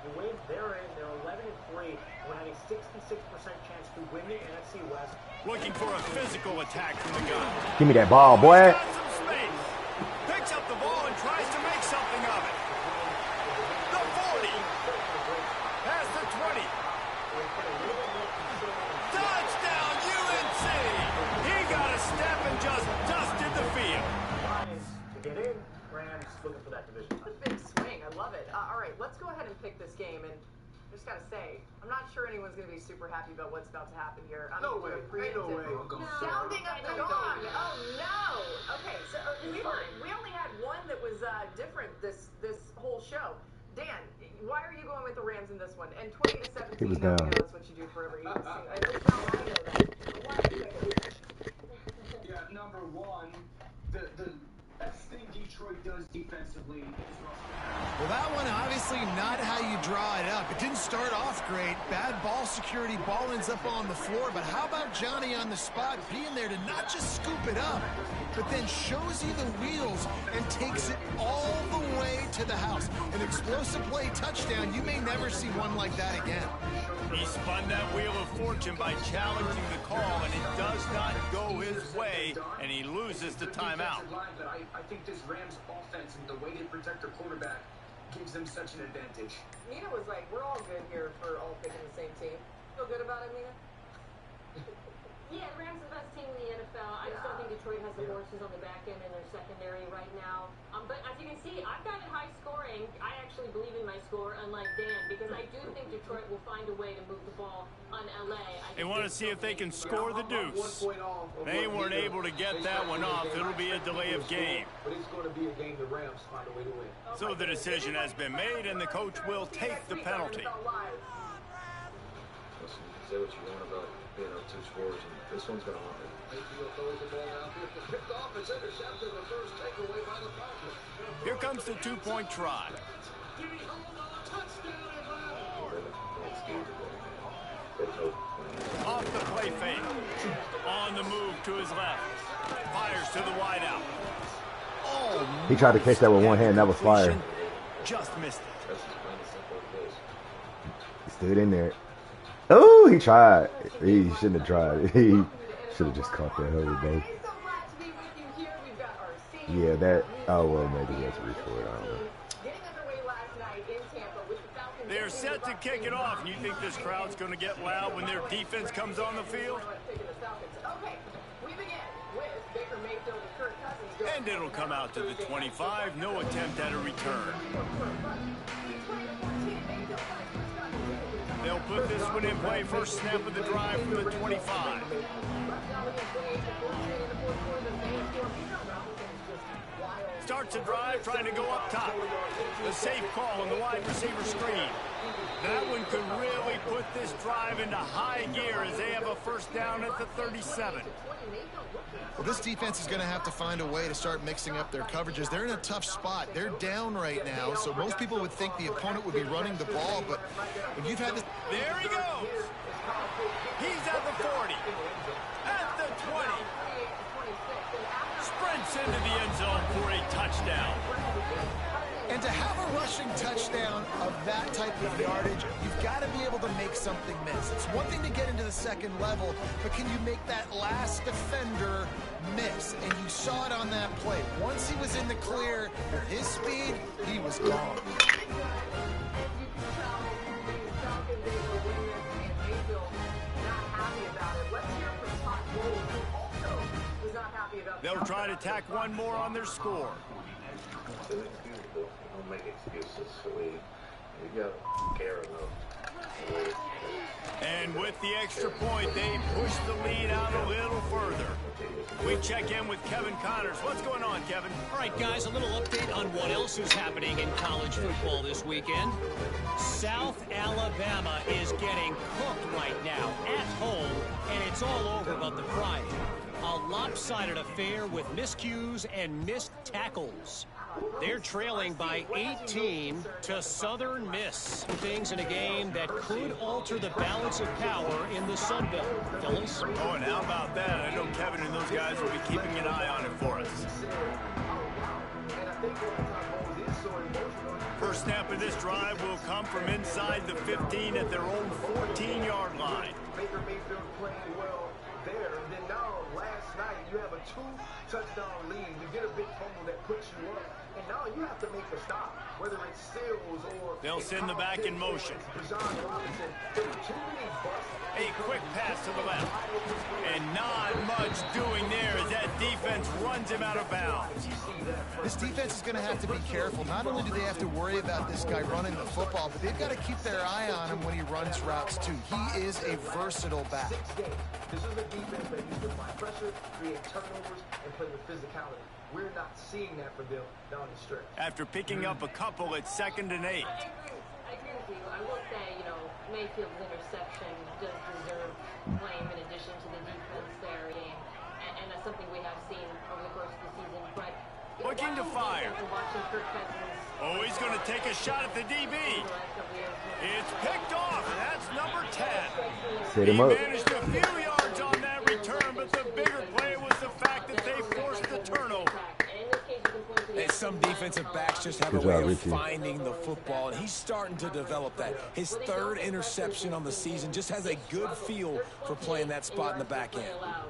The Wings, they're 11-3. We're having a 66% chance to win the NFC West. Looking for a physical attack from the gun. Give me that ball, boy. Got some space. Picks up the ball and tries to make something of it. The 40. Past the 20. Touchdown, UNC. He got a step and just dusted the field. Lions to get in. Rams looking for that division. What a big swing. I love it. All right, let's go ahead and pick this game. And I just got to say, I'm not sure anyone's going to be super happy about what's about to happen here. No way. Ain't no way. Sounding of the gong. Oh, no. Okay, so we only had one that was different this whole show. Dan, why are you going with the Rams in this one? And 20-17, He was down. That's what you do for every team. I know that. Yeah, number one, the best thing Detroit does defensively is Well, that one obviously not how you draw it up. It didn't start off great. Bad ball security. Ball ends up on the floor. But how about Johnny on the spot being there to not just scoop it up, but then shows you the wheels and takes it all the way to the house. An explosive play touchdown. You may never see one like that again. He spun that wheel of fortune by challenging the call, and it does not go his way, and he loses the timeout. But I think this Rams offense and the way they protect their quarterback gives them such an advantage. Nina was like, we're all good here for all picking the same team. Feel good about it, Nina? Yeah, the Rams are the best team in the NFL. I just don't think Detroit has the horses on the back end in their secondary right now. But as you can see, I've got it high scoring. I actually believe in my score, unlike Dan, because I do think Detroit will find a way to move the ball on LA. They want to see if they can score the deuce. They weren't able to get that one off. It'll be a delay of game. But it's going to be a game the Rams find a way to win. So the decision has been made, and the coach will take the penalty. Listen, say what you want about being up 2 scores, and this one's going to happen. Here comes the 2-point try. Off the play fake. On the move to his left. Fires to the wideout. Oh, He tried to catch that with one hand. That was fire. Just missed it. That's as plain and simple as it is. He stood in there. Oh, he tried. He shouldn't have tried. He should have just caught that hole, bro. Yeah, that. Oh, well, maybe that's a reach for it. I don't know. They're set to kick it off. You think this crowd's going to get loud when their defense comes on the field? Okay, we begin with Baker Mayfield and Kirk Cousins go. And it'll come out to the 25. No attempt at a return. They'll put this one in play. First snap of the drive from the 25. Starts a drive, trying to go up top. A safe call on the wide receiver screen. That one could really put this drive into high gear as they have a first down at the 37. Well, this defense is going to have to find a way to start mixing up their coverages. They're in a tough spot. They're down right now, so most people would think the opponent would be running the ball, but when you've had this... There he goes. He's at the 40. At the 20. Sprints into the end zone for a touchdown. And to have a rushing touchdown of that type of yardage, you've got to be able to make something miss. It's one thing to get into the second level, but can you make that last defender miss? And you saw it on that play. Once he was in the clear, with his speed, he was gone. They'll try to tack one more on their score. Don't make excuses. We got to care enough. And with the extra point, they push the lead out a little further. We check in with Kevin Connors. What's going on, Kevin? All right, guys, a little update on what else is happening in college football this weekend. South Alabama is getting cooked right now at home, and it's all over but the Friday. A lopsided affair with miscues and missed tackles. They're trailing by 18 to Southern Miss. Things in a game that could alter the balance of power in the Sun Belt. Fellas? Oh, and how about that? I know Kevin and those guys will be keeping an eye on it for us. First snap of this drive will come from inside the 15 at their own 14-yard line. Baker Mayfield playing well there. And then now, last night, you have a 2-touchdown lead. You get a big fumble that puts you up. And now you have to make a stop, whether it's Stills or... They'll send the back in motion. A quick pass to the left. And not much doing there as that defense runs him out of bounds. This defense is going to have to be careful. Not only do they have to worry about this guy running the football, but they've got to keep their eye on him when he runs routes, too. He is a versatile back. This is a defense that needs to apply pressure, create turnovers, and play with physicality. We're not seeing that for them down the stretch. After picking up a couple at 2nd and 8. I agree with you. I will say, Mayfield's interception does deserve blame in addition to the defense there. And that's something we have seen over the course of the season. But looking to fire. Oh, he's going to take a shot at the DB. It's picked off. That's number 10. Set him up. He managed a few yards on that return, but the bigger play was the fact that they forced the turnover. And some defensive backs just have a way of finding the football, and he's starting to develop that. His 3rd interception on the season, just has a good feel for playing that spot in the back end.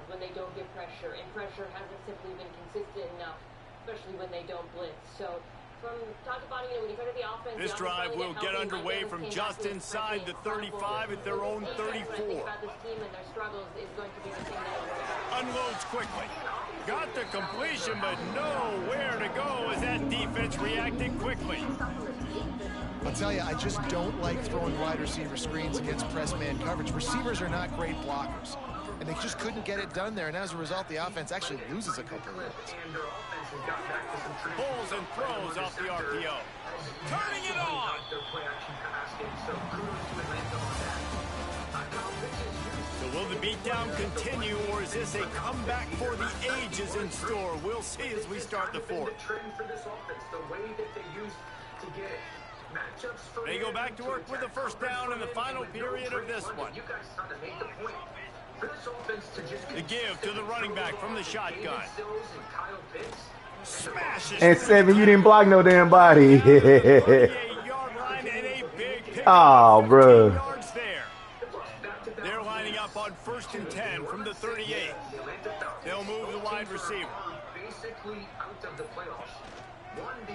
When they don't get pressure, and pressure hasn't simply been consistent enough, especially when they don't blitz. So from top to bottom, when you go to the offense, this drive will get underway from just inside the 35 at their own 34. Unloads quickly. Got the completion, but nowhere to go as that defense reacted quickly. I'll tell you, I just don't like throwing wide receiver screens against press man coverage. Receivers are not great blockers, and they just couldn't get it done there, and as a result, the offense actually loses a couple of yards. Pulls and throws off the RPO. Turning it on! So will the beatdown continue, or is this a comeback for the ages in store? We'll see as we start the 4th. They go back to work with the first down in the final period of this one. The give to the running back from the shotgun. Smashes. And 7, you didn't block no damn body. Oh, bro. They're lining up on 1st and 10 from the 38. They'll move the wide receiver.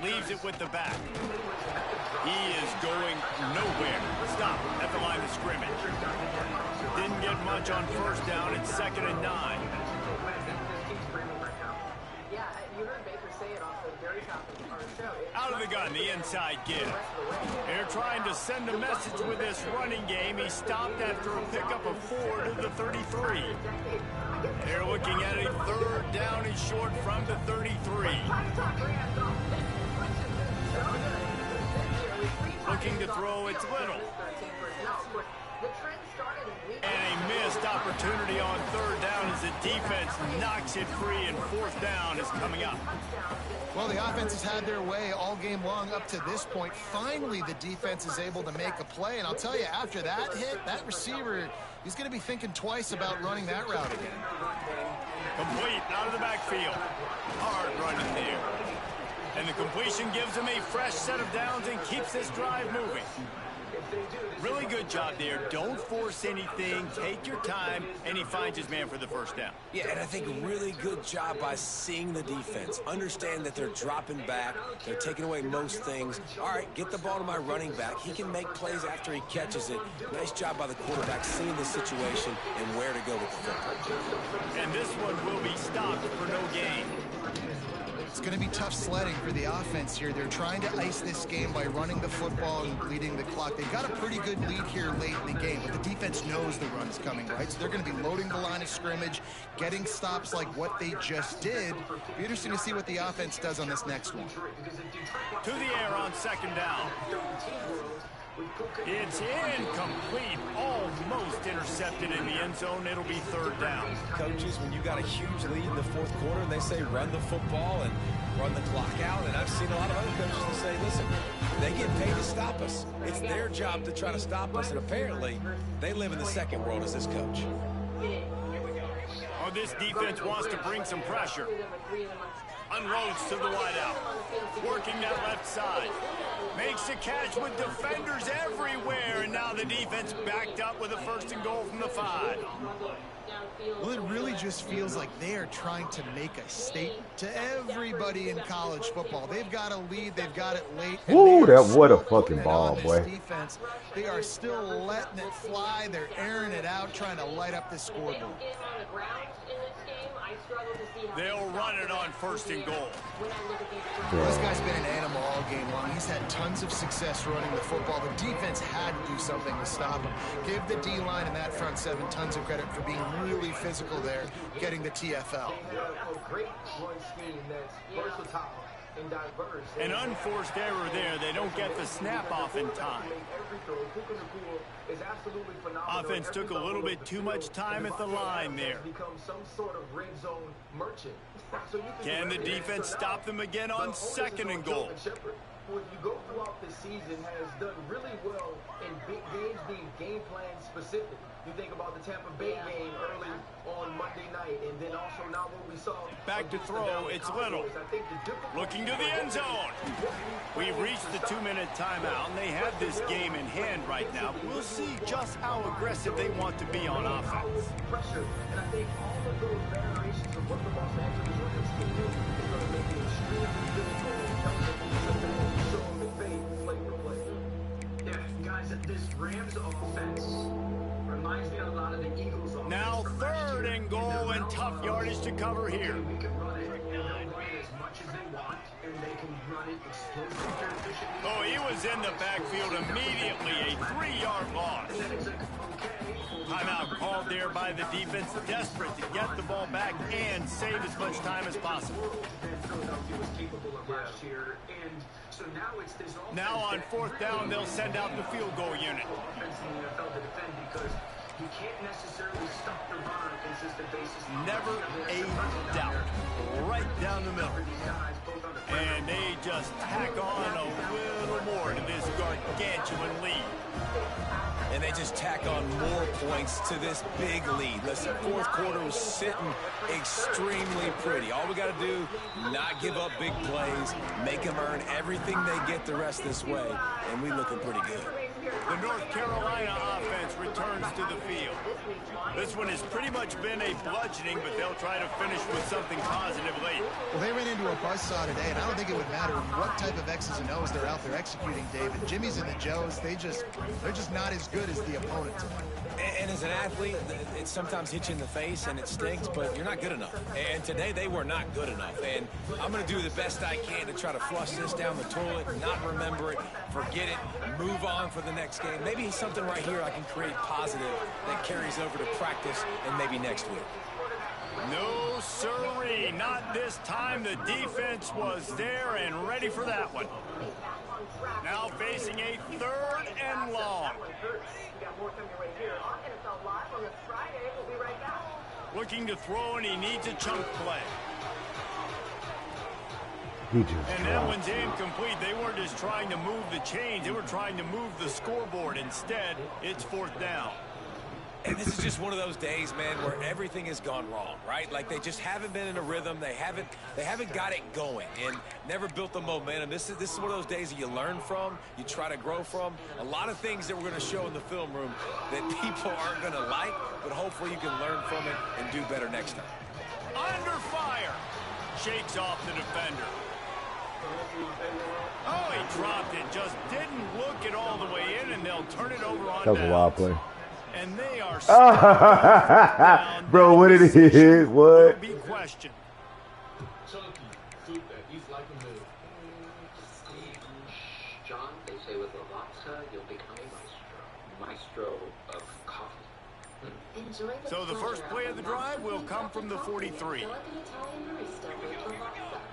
Leaves it with the back. He is going nowhere. Stop at the line of scrimmage. Didn't get much on 1st down. It's 2nd and 9. inside give. They're trying to send a message with this running game. He stopped after a pickup of 4 to the 33. They're looking at a third down and short from the 33. Looking to throw, it's Little. And a missed opportunity on third down as the defense knocks it free, and fourth down is coming up. Well, the offense has had their way all game long up to this point. Finally, the defense is able to make a play. And I'll tell you, after that hit, that receiver, he's going to be thinking twice about running that route again. Complete out of the backfield. Hard running there. And the completion gives him a fresh set of downs and keeps this drive moving. Really good job there. Don't force anything. Take your time, and he finds his man for the first down. Yeah, and I think a really good job by seeing the defense. Understand that they're dropping back. They're taking away most things. All right, get the ball to my running back. He can make plays after he catches it. Nice job by the quarterback seeing the situation and where to go with the football. And this one will be stopped for no gain. It's going to be tough sledding for the offense here. They're trying to ice this game by running the football and bleeding the clock. They've got a pretty good lead here late in the game, but the defense knows the run's coming, right? So they're going to be loading the line of scrimmage, getting stops like what they just did. Be interesting to see what the offense does on this next one. To the air on second down. It's incomplete, almost intercepted in the end zone. It'll be third down. Coaches, when you got a huge lead in the fourth quarter, they say run the football and run the clock out. And I've seen a lot of other coaches that say, listen, they get paid to stop us. It's their job to try to stop us. And apparently, they live in the second world as this coach. Oh, this defense wants to bring some pressure. Unloads to the wideout. Working that left side. Makes a catch with defenders everywhere. And now the defense backed up with a first and goal from the 5. Well, it really just feels like they are trying to make a statement to everybody in college football. They've got a lead. They've got it late. Ooh, what a fucking ball, boy. Defense, they are still letting it fly. They're airing it out, trying to light up the scoreboard. They'll run it on first and goal. This guy's been an animal all game long. He's had tons of success running the football. The defense had to do something to stop him. Give the D-line and that front 7 tons of credit for being really physical there, getting the TFL. A great run scheme that's versatile and diverse. An unforced error there. They don't get the snap off in time. Offense took a little bit too much time at the line there. Can the defense stop them again on second and goal? When you go throughout the season, has done really well in big games being game plan specific. You think about the Tampa Bay game early on Monday night, and then also now what we saw. Back to throw, it's Little. Looking to the end zone. We've reached the 2-minute timeout, and they have this game in hand right now. We'll see just how aggressive they want to be on offense. Pressure, and I think all of those variations of what the Los Angeles Rams can do is going to make it extremely difficult in terms of yeah, guys, this Rams offense reminds me a lot of the Eagles offense. Now third and goal and tough yardage to cover here. We can run it, and they'll run it as much as they want, and they can run it explosively and efficiently. Oh, he was in the backfield immediately, a 3-yard loss. Timeout called there by the defense, desperate to get the ball back and save as much time as possible. Now on fourth down, they'll send out the field goal unit. Never a doubt. Right down the middle. And they just tack on a little more to this gargantuan lead. And they just tack on more points to this big lead. Listen, fourth quarter was sitting extremely pretty. All we got to do, not give up big plays, make them earn everything they get the rest this way, and we looking pretty good. The North Carolina offense returns to the field. This one has pretty much been a bludgeoning, but they'll try to finish with something positive late. Well, they ran into a buzzsaw today, and I don't think it would matter what type of X's and O's they're out there executing, David. Jimmy's and the Joes, they're just not as good as the opponent tonight. And as an athlete, it sometimes hits you in the face and it stinks, but you're not good enough. And today they were not good enough. And I'm going to do the best I can to try to flush this down the toilet, not remember it, forget it, move on for the next game. Maybe something right here I can create positive that carries over to practice and maybe next week. No, sirree, not this time. The defense was there and ready for that one. Now facing a 3rd and long. Looking to throw, and he needs a chunk play. And that one's incomplete. They weren't just trying to move the chains. They were trying to move the scoreboard. Instead, it's 4th down. And this is just one of those days, man, where everything has gone wrong, right? Like they just haven't been in a rhythm. They haven't got it going and never built the momentum. This is one of those days that you learn from, you try to grow from. A lot of things that we're going to show in the film room that people aren't going to like, but hopefully you can learn from it and do better next time. Under fire. Shakes off the defender. Oh, he dropped it. Just didn't look it all the way in, and they'll turn it over on That was a wild play. And they are bro, what it is? What? Be questioned. Chunky, suit that. He's like a move. John, they say with a vodka, you'll become a maestro of coffee. Enjoy the So the first play of the drive will come from the 43.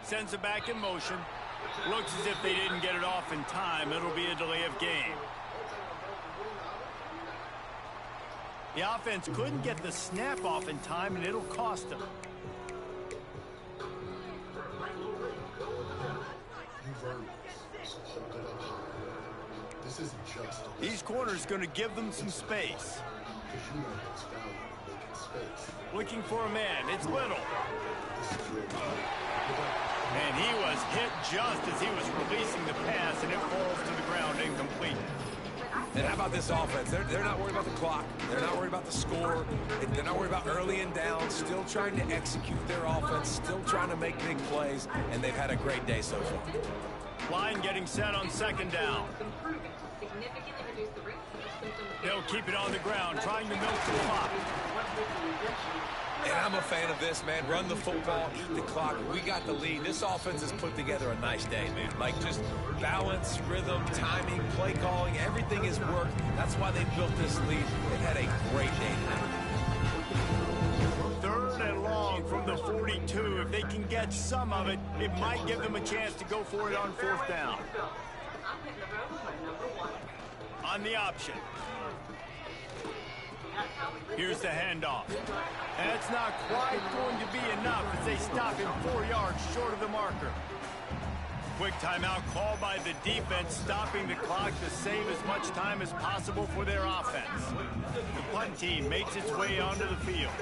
Sends it back in motion. Looks as if they didn't get it off in time. It'll be a delay of game. The offense couldn't get the snap off in time, and it'll cost them. This isn't just. These corners going to give them some space. Looking for a man. It's Little. And he was hit just as he was releasing the pass, and it falls to the ground incomplete. And how about this offense? They're not worried about the clock. They're not worried about the score. They're not worried about early and down. Still trying to execute their offense. Still trying to make big plays. And they've had a great day so far. Line getting set on 2nd down. They'll keep it on the ground, trying to milk the clock. And I'm a fan of this, man. Run the football, eat the clock. We got the lead. This offense has put together a nice day, man. Like just balance, rhythm, timing, play calling, everything has worked. That's why they built this lead. They've had a great day tonight. 3rd and long from the 42. If they can get some of it, it might give them a chance to go for it on 4th down. On the option. Here's the handoff. That's not quite going to be enough as they stop him 4 yards short of the marker. Quick timeout called by the defense, stopping the clock to save as much time as possible for their offense. The punt team makes its way onto the field.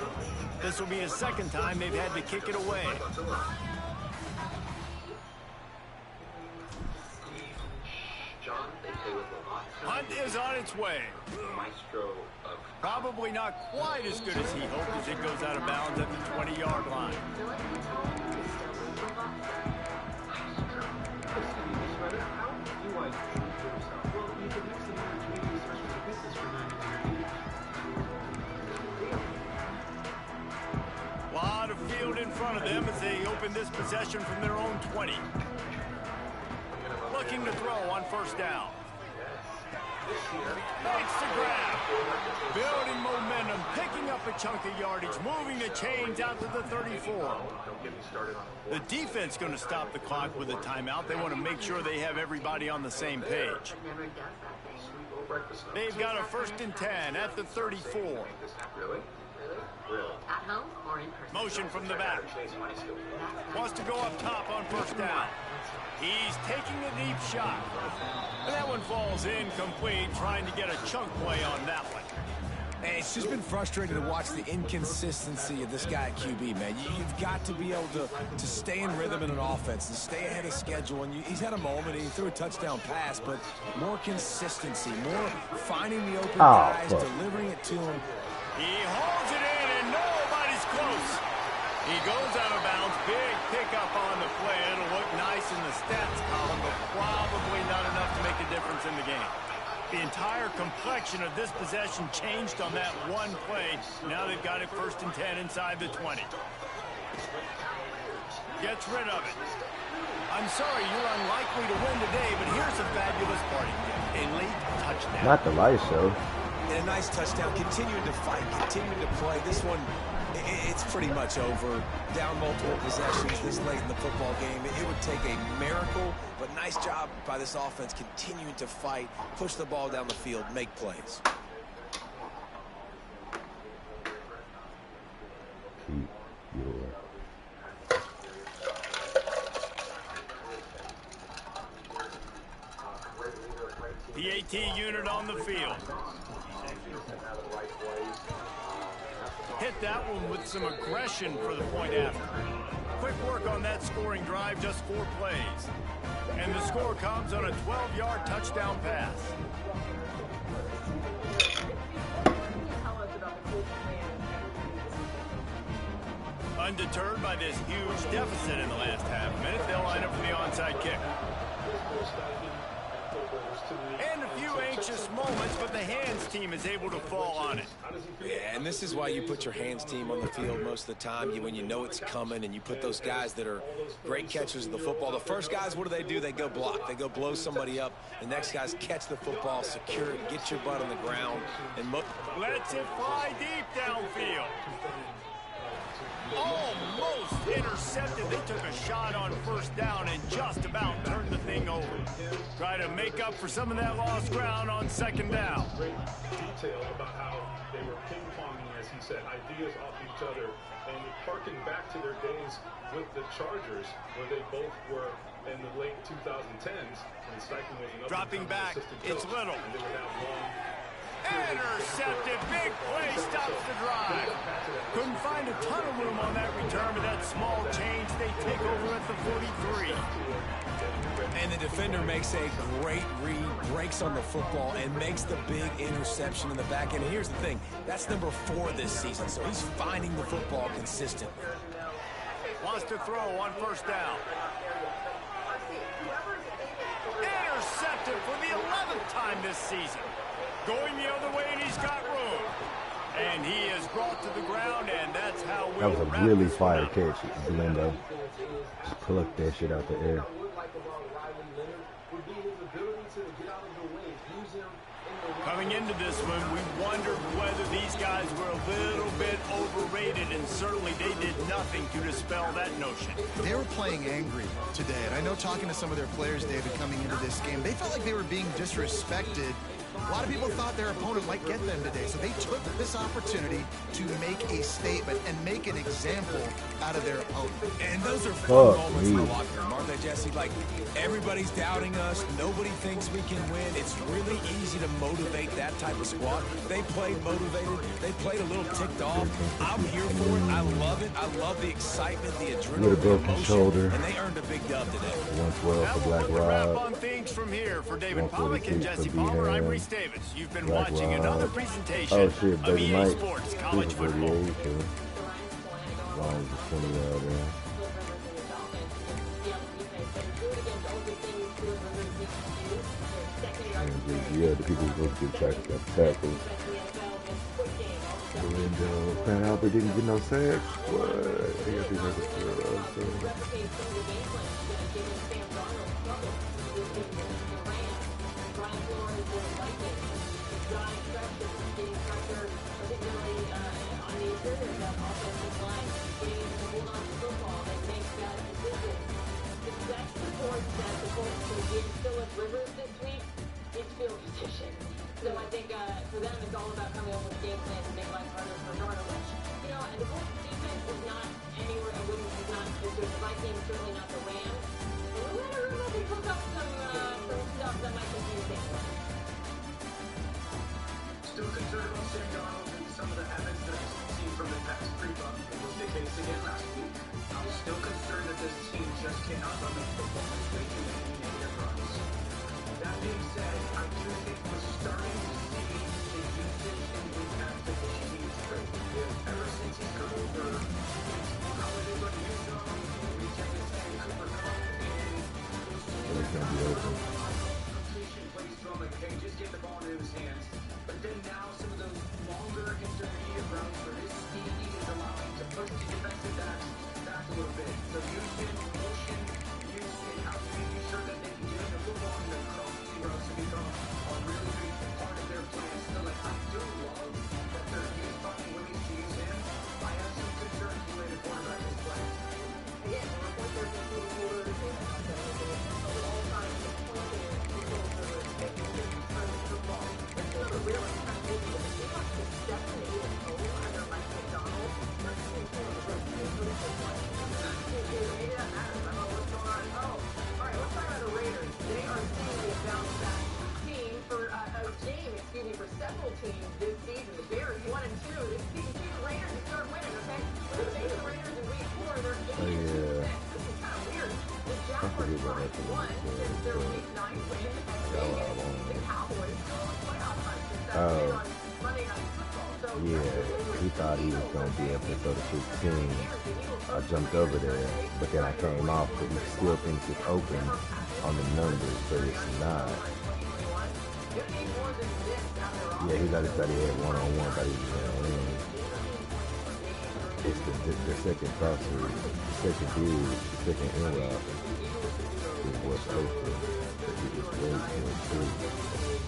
This will be a 2nd time they've had to kick it away. John, they say with a vodka. Punt is on its way. Maestro of Probably not quite as good as he hoped as it goes out of bounds at the 20-yard line. A lot of field in front of them as they open this possession from their own 20. Looking to throw on 1st down. Makes the grab. Building momentum, picking up a chunk of yardage, moving the chains out to the 34. The defense going to stop the clock with a timeout. They want to make sure they have everybody on the same page. They've got a 1st and 10 at the 34. At home or in person? Motion from the back. Wants to go up top on 1st down. He's taking a deep shot. And that one falls incomplete, trying to get a chunk play on that one. Hey, it's just been frustrating to watch the inconsistency of this guy at QB, man. You've got to be able to stay in rhythm in an offense, to stay ahead of schedule. And he's had a moment, he threw a touchdown pass, but more consistency, more finding the open guys, delivering it to him. He holds it He goes out of bounds. Big pickup on the play. It'll look nice in the stats column, but probably not enough to make a difference in the game. The entire complexion of this possession changed on that one play. Now they've got it 1st and 10 inside the 20. Gets rid of it. I'm sorry, you're unlikely to win today, but here's a fabulous party gift. A late touchdown. Not the light show. And a nice touchdown. Continuing to fight, continuing to play. This one, it's pretty much over. Down multiple possessions this late in the football game. It would take a miracle, but nice job by this offense continuing to fight, push the ball down the field, make plays. Keep your... The AT unit on the field. Hit that one with some aggression for the point after. Quick work on that scoring drive, just 4 plays. And the score comes on a 12-yard touchdown pass. Undeterred by this huge deficit in the last half minute, they'll line up for the onside kick. And a few anxious moments, but the hands team is able to fall on it. Yeah, and this is why you put your hands team on the field most of the time. When you know it's coming, and you put those guys that are great catchers of the football. The first guys, what do? They go block. They go blow somebody up. The next guys catch the football, secure it, get your butt on the ground. And lets it fly deep downfield. Almost intercepted. They took a shot on 1st down and just about turned the thing over. Try to make up for some of that lost ground on 2nd down. Great detail about how they were ping-ponging, as he said, ideas off each other, and harking back to their days with the Chargers, where they both were in the late 2010s when Steichen was another dropping back. It's Little. And they would have long intercepted. Big play stops the drive. Couldn't find a ton of room on that return, but that small change, they take over at the 43. And the defender makes a great read, breaks on the football, and makes the big interception in the back end. And here's the thing, that's number 4 this season, so he's finding the football consistently. Wants to throw on 1st down. Intercepted for the 11th time this season. Going the other way, and he's got room. And he is brought to the ground, and that's how we'll That was a really fire catch, Glendo. Just plucked that shit out the air. Coming into this one, we wondered whether these guys were a little bit overrated, and certainly they did nothing to dispel that notion. They were playing angry today, and I know talking to some of their players, David, coming into this game, they felt like they were being disrespected. A lot of people thought their opponent might get them today, so they took this opportunity to make a statement and make an example out of their own. And those are fun moments in the locker room, aren't they, Jesse? Like, everybody's doubting us. Nobody thinks we can win. It's really easy to motivate that type of squad. They played motivated. They played a little ticked off. I'm here for it. I love it. I love the excitement, the adrenaline, With a broken emotion, shoulder. and they earned a big dub today. 112 for Black Rod. On things from here for David Pollack and Jesse Palmer, I'm Reese Davis. You've been watching another presentation of EA Mike. Sports College Football. Long as 20 yard there. Yeah, the people who go to get tracked got tackles. Glendo, Pat Albert didn't get no sacks. What? They got these other still. So I think for them, it's all about coming up with a game plan to make life harder for Darnold. You know, and the Colts defense is not anywhere. Is not the Vikings, certainly not the Rams. And we never know if we cook up some stuff that might confuse things. Still concerned about Sam Darnold and some of the habits that I've seen from the past pre-bump. It was the case again last week. I'm still concerned that this team just cannot run the football with way too many negative runs. That being said, I do think we're starting to see the usage and impact of the team's strength. Ever since he's come over, it's holiday won since their Week 9 win against the Cowboys still on playoff hunt since that win on Monday Night Football. So yeah, he thought he was going to be able to go to 15. I jumped over there, but then I came off because he still thinks it's open on the numbers, but it's not. Yeah, he got he had one-on-one, but he was going in. It's the second passer, the second dude, the second in route is what's open. It's way more too.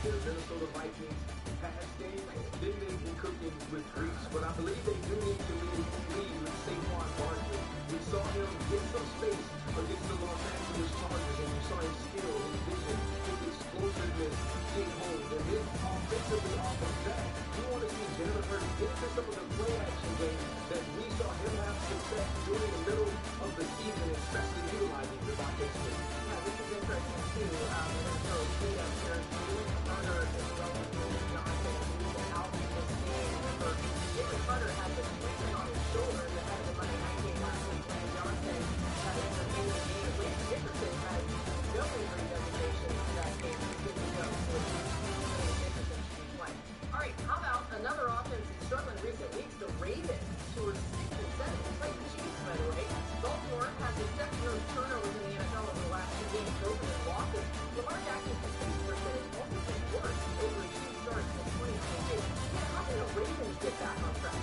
Minnesota Vikings pass game. They've been cooking with grease, but I believe they do need to lead with Saquon Barkley. We saw him get some space against the Los Angeles Chargers, and we saw his skill, his vision, his explosiveness take hold. And then offensively off of that, you want to see Jalen Hurts get to some of the play action games that we saw him have success during the middle of the season, especially utilizing Devontae Smith. Yeah, this is interesting too. We're going to throw a tweet up here. Jalen Carter as well as William Johnson out in this game. Remember, Jalen Carter had the treatment on his shoulders ahead of the Monday night game last week. William Johnson entered the game. Lance Dickerson has no injury designation for that game. He's good to go. So Dickerson should be playing. All right, how about another offense that's struggled in recent weeks? The Ravens, who are 6-7, just like the Chiefs, by the way. Baltimore has the second most turnovers in the NFL over the last 2 games, both in losses. Lamar Jackson's completion percentage also been worse over his 2 starts since 2022. Yeah, how can the Ravens get back on track?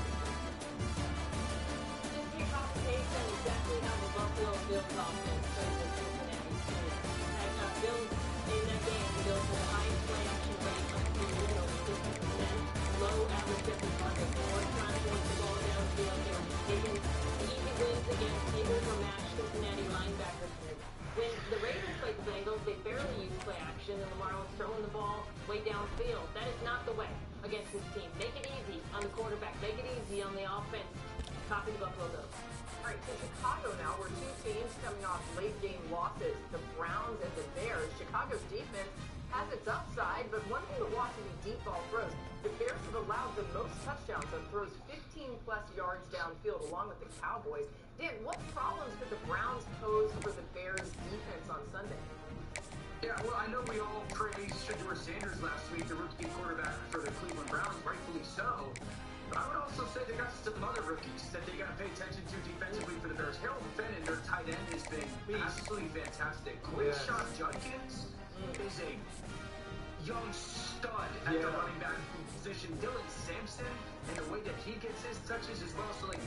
Just get copy paste on exactly how the Buffalo Bills offense plays the Cincinnati team. Had Bills in that game, the Bills had the highest play action rate of the season, over 50%. Low average depth of target. They weren't trying to force the ball downfield. They were just taking easy wins against the overmatched Cincinnati linebackers. When the Ravens played the Bengals, they barely used play action, and Lamar was throwing the ball way downfield. That is not the way against this team. Make it easy on the quarterback. Make it easy on the offense. Copy the Buffalo Bills. All right, to Chicago now, where 2 teams coming off late-game losses, the Browns and the Bears. Chicago's defense has its upside, but one thing to watch is the deep ball throws. The Bears have allowed the most touchdowns on throws 15-plus yards downfield, along with the Cowboys. Dan, what problems could the Browns pose for the Bears' defense on Sunday? Yeah, well, I know we all praised Shedeur Sanders last week, the rookie quarterback for the Cleveland Browns, rightfully so. But I would also say they got some other rookies that they got to pay attention to defensively for the Bears. Harold Fenton, their tight end, has been absolutely fantastic. Quinshon Judkins is a young stud at the running back position. Dylan Sampson, and the way that he gets his touches as well. So, like,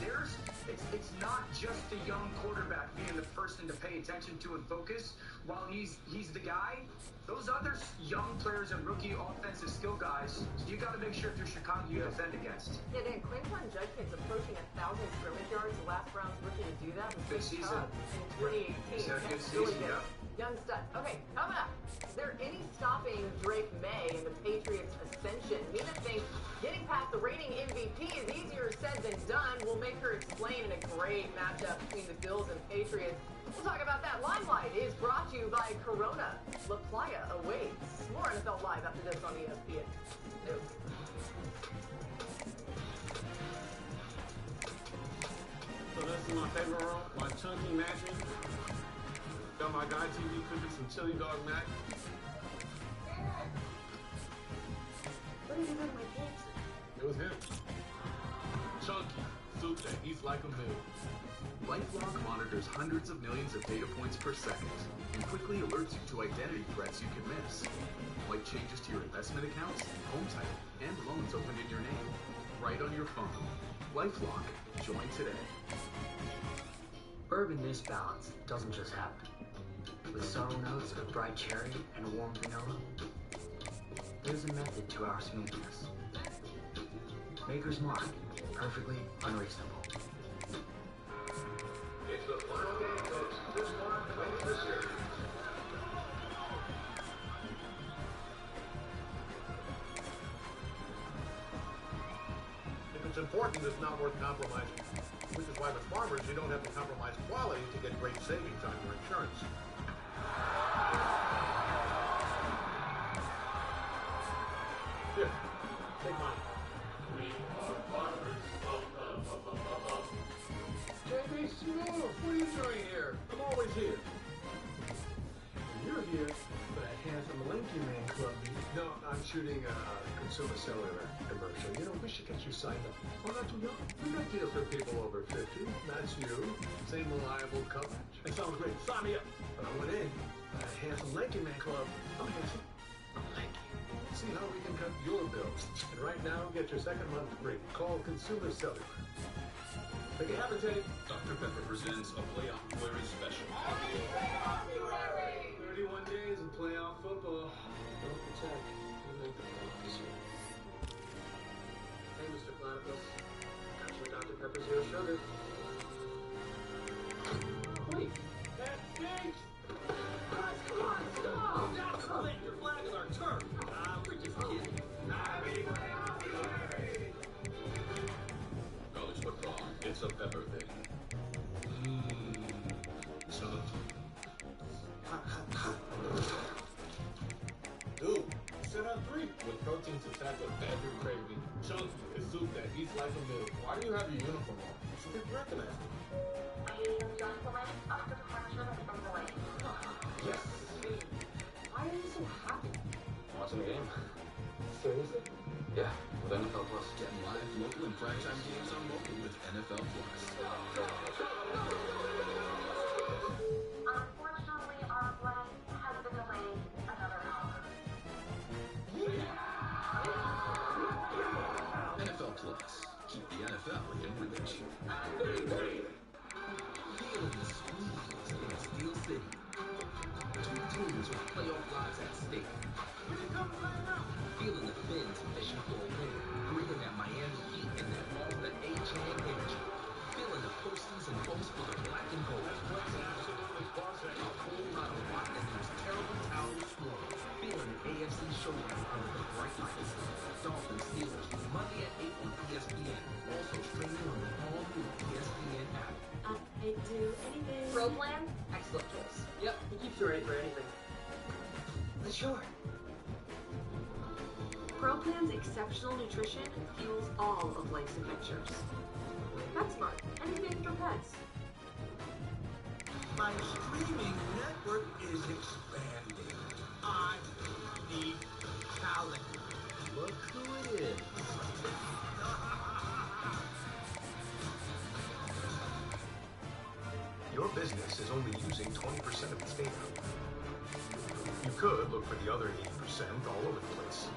it's not just the young quarterback being the person to pay attention to and focus while he's the guy. Those other young players and rookie offensive skill guys, you got to make sure through Chicago you defend against. Yeah, Dan, Quinshon Judkins approaching 1,000 scrimmage yards. The last Browns rookie to do that was Good season in 2018. He's had a good really season, good. Young stud. Okay, coming up. Is there any stopping Drake May in the Patriots' ascension? Mina thinks getting past the reigning MVP is easier said than done. We'll make her explain in a great matchup between the Bills and Patriots. We'll talk about that. Limelight is brought to you by Corona. La Playa awaits. More NFL Live after this on ESPN. So this is my favorite room, my chunky mattress. Got my guy TV cooking some chili dog mac. What did you do to my kids? It was him. Chunky, soup that eats like a meal. LifeLock monitors hundreds of millions of data points per second and quickly alerts you to identity threats you can miss, like changes to your investment accounts, home title, and loans opened in your name, right on your phone. LifeLock. Join today. Bourbon this balance doesn't just happen. With subtle notes of bright cherry and warm vanilla, there's a method to our smoothness. Maker's Mark, perfectly unreasonable. It's the final game, folks. This one wins the series. If it's important, it's not worth compromising. Which is why with farmers, you don't have to compromise quality to get great savings on your insurance. Here, take mine. We are farmers. JB Smooth, what are you doing here? I'm always here. here for that handsome lanky man club. No, I'm shooting a consumer cellular commercial. You know, we should get you signed up. Oh, not too young. We got deals for people over 50. That's you. Same reliable coverage. It sounds great. Sign me up. But I went in for that handsome lanky man club. I'm handsome. I'm lanky. See how we can cut your bills. And right now, get your second month free. Call Consumer Cellular. Make it happen, Teddy. Dr. Pepper presents a playoff flurry special. 31 days in playoff football. Don't protect. You make the playoffs. Hey, Mr. Platypus. Got your Dr. Pepper Zero Sugar. Wait, that stinks! Guys, come on, stop! That's right, you're flagging our turf. We're just kidding. Happy playoff flurry! College football, it's a pepper thing. Son. Dude, set up 3 with protein to tackle every craving. Chunky is soup that eats like a meal. Why do you have your uniform on? So people recognize me. Yes. Why are you so happy? Watching the game. Seriously? Yeah, with NFL Plus. Get live, local, and primetime games on mobile with NFL Plus. Unfortunately, our flight has been delayed another hour. NFL Plus. Keep the NFL in reach. Feel the squeeze in Steel City. 2 teams with playoff lives at stake. Feeling the fins fishing for a win. Breathing that Miami Heat and that Boston A-Chain energy. Feeling the postseason boost for the black and gold. A whole lot of rock and those terrible towels scoring. Feeling the AFC showdown under the bright lights. Dolphins Steelers, Monday at 8 on ESPN. Also streaming on the all-new ESPN app. I'd do anything. Pro Plan? Excellent choice. Yep, he keeps you ready for anything. Sure. Pro Plan's exceptional nutrition fuels all of life's adventures. PetSmart, anything for pets. My streaming network is expanding. I need talent. Look who it is. Your business is only using 20% of its data. You could look for the other 80% all over the place.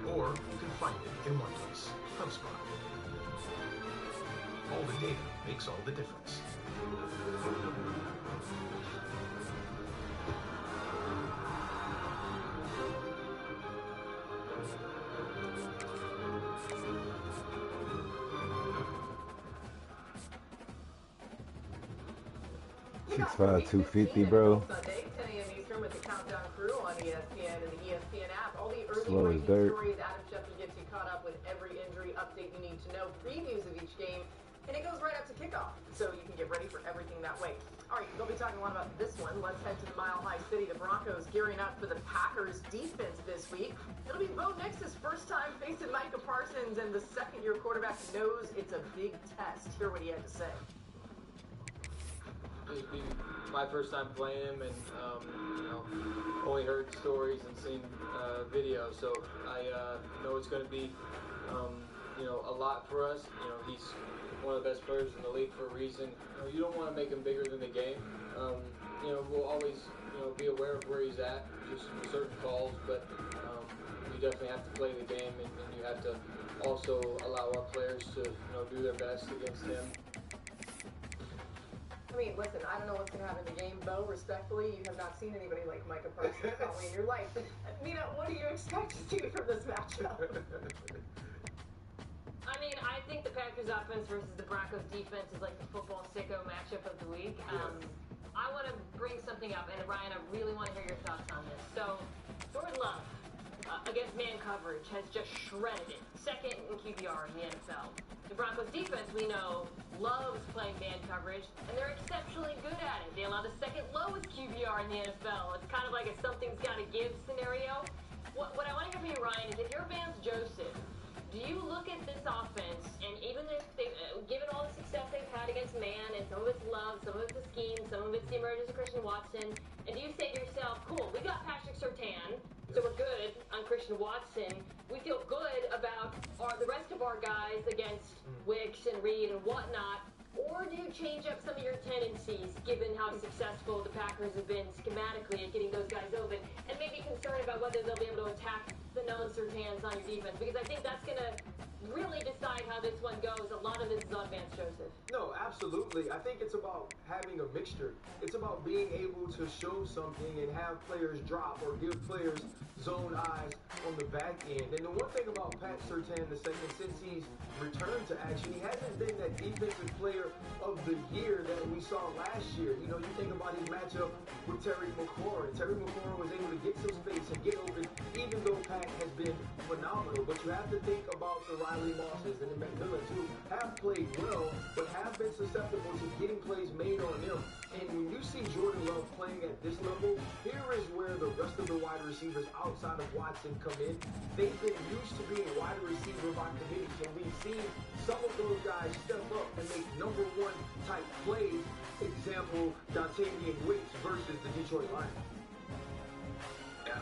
Or you can find it in one place, HubSpot. All the data makes all the difference. Six 5, 250, bro. Sunday, 10 a.m. Eastern with the Countdown Crew on ESPN and the ESPN app. All the early Slow as breaking dirt. stories. Adam Schefter gets you caught up with every injury update you need to know, previews of each game, and it goes right up to kickoff, so you can get ready for everything that way. All right, they'll be talking a lot about this one. Let's head to the Mile High City. The Broncos gearing up for the Packers defense this week. It'll be Bo Nix's first time facing Micah Parsons, and the second-year quarterback knows it's a big test. Hear what he had to say. It'd be my first time playing him, and only heard stories and seen videos, so I know it's going to be a lot for us. He's one of the best players in the league for a reason. You don't want to make him bigger than the game. We'll always be aware of where he's at, just certain calls, but you definitely have to play the game, and you have to also allow our players to do their best against him. I mean, listen, I don't know what's going to happen in the game, Bo. Respectfully, you have not seen anybody like Micah Parsons probably in your life. Nina, what do you expect to see from this matchup? I mean, I think the Packers offense versus the Broncos defense is like the football sicko matchup of the week. I want to bring something up, and Ryan, I really want to hear your thoughts on this. So, Jordan Love against man coverage has just shredded it. Second in QBR in the NFL. The Broncos defense, we know, loves playing man coverage, and they're exceptionally good at it. They allow the second lowest QBR in the NFL. It's kind of like a something's got to give scenario. What I want to hear from you, Ryan, is if you're Vance Joseph, do you look at this offense, and even if they've given all the success they've had against man, and some of it's love, some of it's the scheme, some of it's the emergence of Christian Watson, and do you say to yourself, cool, Christian Watson, we feel good about the rest of our guys against Wicks and Reed and whatnot? Or do you change up some of your tendencies, given how successful the Packers have been schematically at getting those guys open, and maybe concerned about whether they'll be able to attack the known Surtains on your defense? Because I think that's going to really decide how this one goes. A lot of this is on Vance Joseph. No, absolutely. I think it's about having a mixture. It's about being able to show something and have players drop or give players zone eyes on the back end. And the one thing about Pat Surtain II, since he's returned to action, he hasn't been that defensive player of the year that we saw last year. You know, you think about his matchup with Terry McLaurin. Terry McLaurin was able to get some space and get open, even though Pat has been phenomenal. But you have to think about the Riley Mosses and the McMillans, who have played well, but have been susceptible to getting plays made on them. And when you see Jordan Love playing at this level, here is where the rest of the wide receivers outside of Watson come in. They've been used to being wide receiver by committees, and we've seen some of those guys step up and make number one type plays. Example, Dontavian Wicks versus the Detroit Lions. Yeah,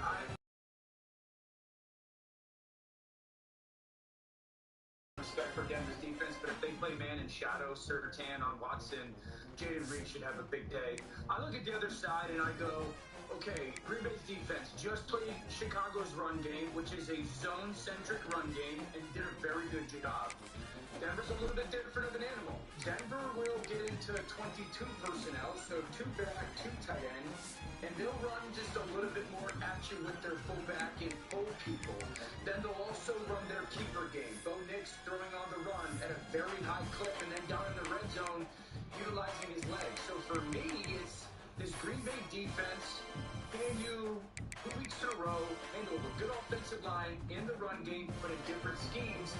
respect for Denver's defense, but if they play man in shadow, Surtain on Watson, Jaden Reed should have a big day. I look at the other side and I go, okay, Green Bay's defense just played Chicago's run game, which is a zone-centric run game, and did a very good job. Denver's a little bit different of an animal. Denver will get into 22 personnel, so 2 back, 2 tight ends, and they'll run just a little bit more at you with their fullback and full people. Then they'll also run their keeper game. Bo Nix throwing on the run at a very high clip, and then down in the red zone, utilizing his legs. So for me, it's this Green Bay defense, can you 2 weeks in a row handle a good offensive line in the run game, but in different schemes.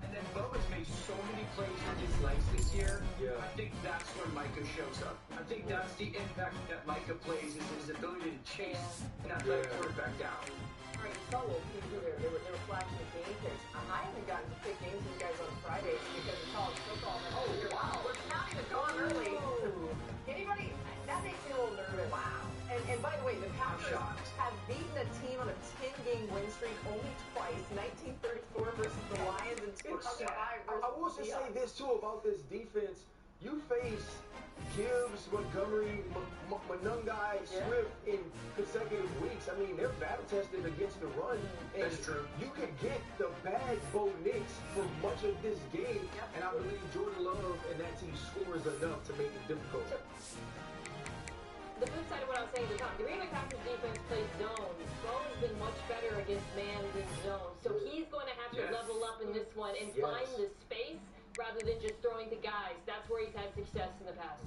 And then Bo has made so many plays with his legs this year. Yeah. I think that's when Micah shows up. I think that's the impact that Micah plays, is his ability to chase and not let the quarterback down. All right, you saw a little preview there. They were flashing the game picks. I haven't gotten to pick games with you guys on Fridays because of college football. Oh, wow. We're not even going early. Anybody? That makes me a little nervous. Wow. And by the way, the Packers have beaten a team on a 10-game win streak only twice, 1934 versus the Lions and 2005 versus I will just say this, too, about this defense. You face Gibbs, Montgomery, Monungai, Swift in consecutive weeks. I mean, they're battle-tested against the run. And that's true. You could get the bad Bo Nix for much of this game, and I believe Jordan Love and that team scores enough to make it difficult. The flip side of what I was saying at the top, the Green Bay Packers defense plays zone. Bo has been much better against man than zone. So he's going to have to level up in this one and find the space rather than just throwing to guys. That's where he's had success in the past.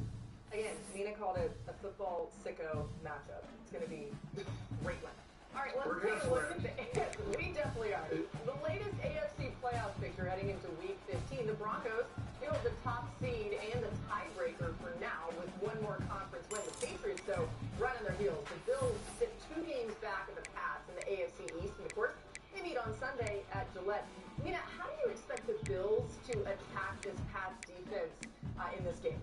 Again, Nina called it a football sicko matchup. It's going to be a great one. All right, let's take a look at we definitely are. The latest AFC playoff picture heading into Week 15. The Broncos still the top seed and the tiebreaker for now with one more conference win. The Patriots, though, right on their heels. The Bills sit 2 games back of the Pats in the AFC East. And, of course, they meet on Sunday at Gillette. Nina, how do you expect the Bills to attack this Pats defense in this game?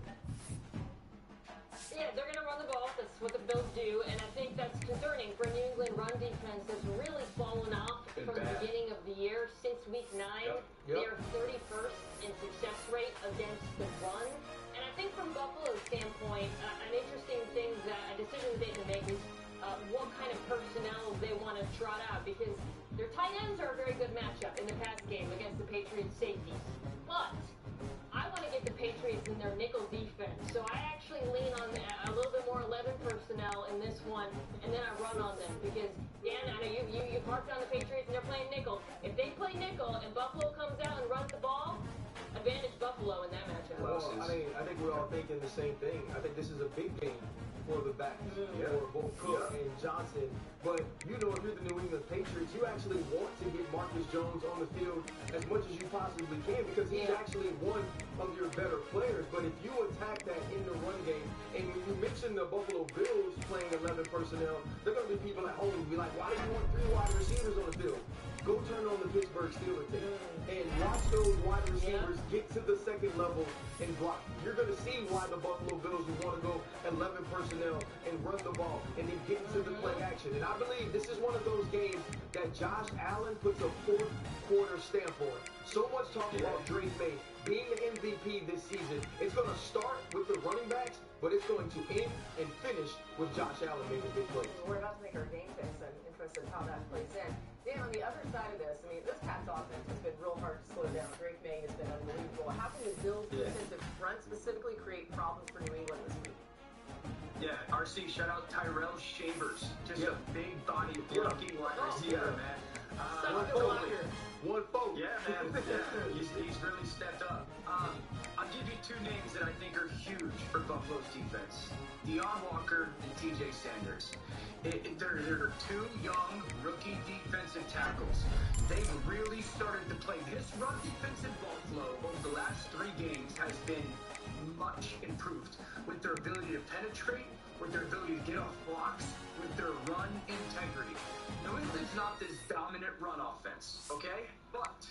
Yeah, they're going to run the ball. That's what the Bills do, and I think that's concerning for New England run defense that's really fallen off from the beginning of the year. Since Week 9, they are 31st in success rate against the run. And I think from Buffalo's standpoint, an interesting thing, a decision they can make is what kind of personnel they want to trot out, because their tight ends are a very good matchup in the pass game against the Patriots safeties. But I want to get the Patriots in their nickel defense, so I actually lean on a little bit more 11 personnel in this one, and then I run on them, because, Dan, I know you harped on the Patriots and they're playing nickel. If they play nickel and Buffalo comes out and runs the ball, advantage Buffalo in that matchup. Well, I think we're all thinking the same thing. I think this is a big game for the backs, for both Cook and Johnson. But, you know, if you're the New England Patriots, you actually want to get Marcus Jones on the field as much as you possibly can, because he's actually one of your better players. But if you attack that in the run game, and when you mention the Buffalo Bills playing 11 personnel, there are going to be people at home who be like, why do you want 3 wide receivers on the field? go turn on the Pittsburgh Steelers tape and watch those wide receivers get to the second level and block. You're going to see why the Buffalo Bills would want to go 11 personnel and run the ball and then get into the play action. And I believe this is one of those games that Josh Allen puts a fourth quarter stamp on. So much talk about Drake May being the MVP this season. It's going to start with the running backs, but it's going to end and finish with Josh Allen making big plays. We're about to make our game picks. I'm interested in how that plays in. Dan, on the other side of this, I mean, this Pats offense has been real hard to slow down. Drake May has been unbelievable. How can the Bills' defensive front specifically create problems for New England this week? Yeah, RC, shout out Tyrell Shavers. Just a big body, blocky wide receiver, man. One folk. Yeah, man. Yeah, he's really stepped up. I'll give you two names that I think are huge for Buffalo's defense. Deion Walker and TJ Sanders. They're two young rookie defensive tackles. They've really started to play. This run defensive Buffalo over the last 3 games has been much improved with their ability to penetrate, with their ability to get off blocks, with their run integrity. New England's not this dominant run offense, okay? But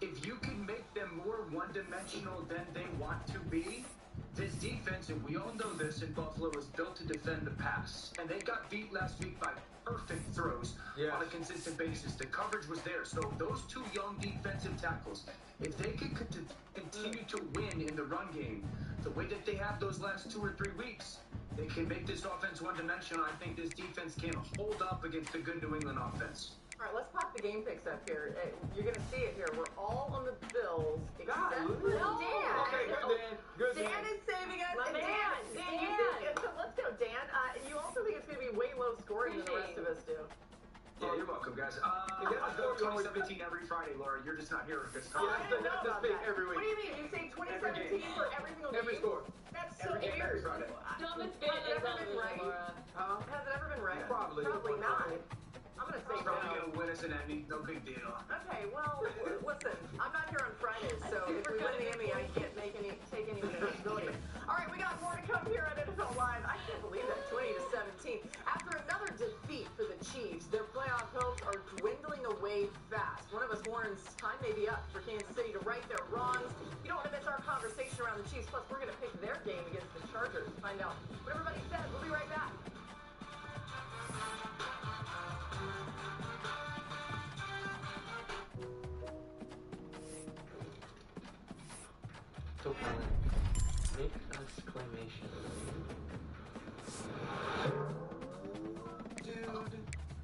if you can make them more one-dimensional than they want to be, this defense, and we all know this in Buffalo, is built to defend the pass. And they got beat last week by perfect throws on a consistent basis. The coverage was there. So those two young defensive tackles, if they can continue to win in the run game, the way that they have those last 2 or 3 weeks, they can make this offense one-dimensional. I think this defense can hold up against the good New England offense. All right, let's pop the game picks up here. You're going to see it here. We're all on the Bills except for Dan. Okay, good, Dan. Good, Dan is saving us. My And man, Dan, you think, let's go, Dan. You also think it's going to be way low scoring than the rest of us do. Yeah, you're welcome, guys. I go 2017 every Friday, Laura. You're just not here because I didn't know about that. every week. What do you mean? You say 2017 for every single game? Every score. That's so Every game, weird. every Friday. Dumbest Has bit it is ever on been the right? Laura. Has it ever been right? Probably. Probably not. I'm going to say Probably no. going to win us an Emmy. No big deal. Okay, well, listen, I'm not here on Fridays, so if we win the Emmy, I can't take any responsibility. All right, we got more to come here on NFL Live. I can't believe that, 20-17. After another defeat for the Chiefs, their playoff hopes are dwindling away fast. One of us warns time may be up for Kansas City to right their wrongs. You don't want to miss our conversation around the Chiefs. Plus, we're going to pick their game against the Chargers to find out what everybody says. We'll be right back. Copilot, make us claymation. Dude.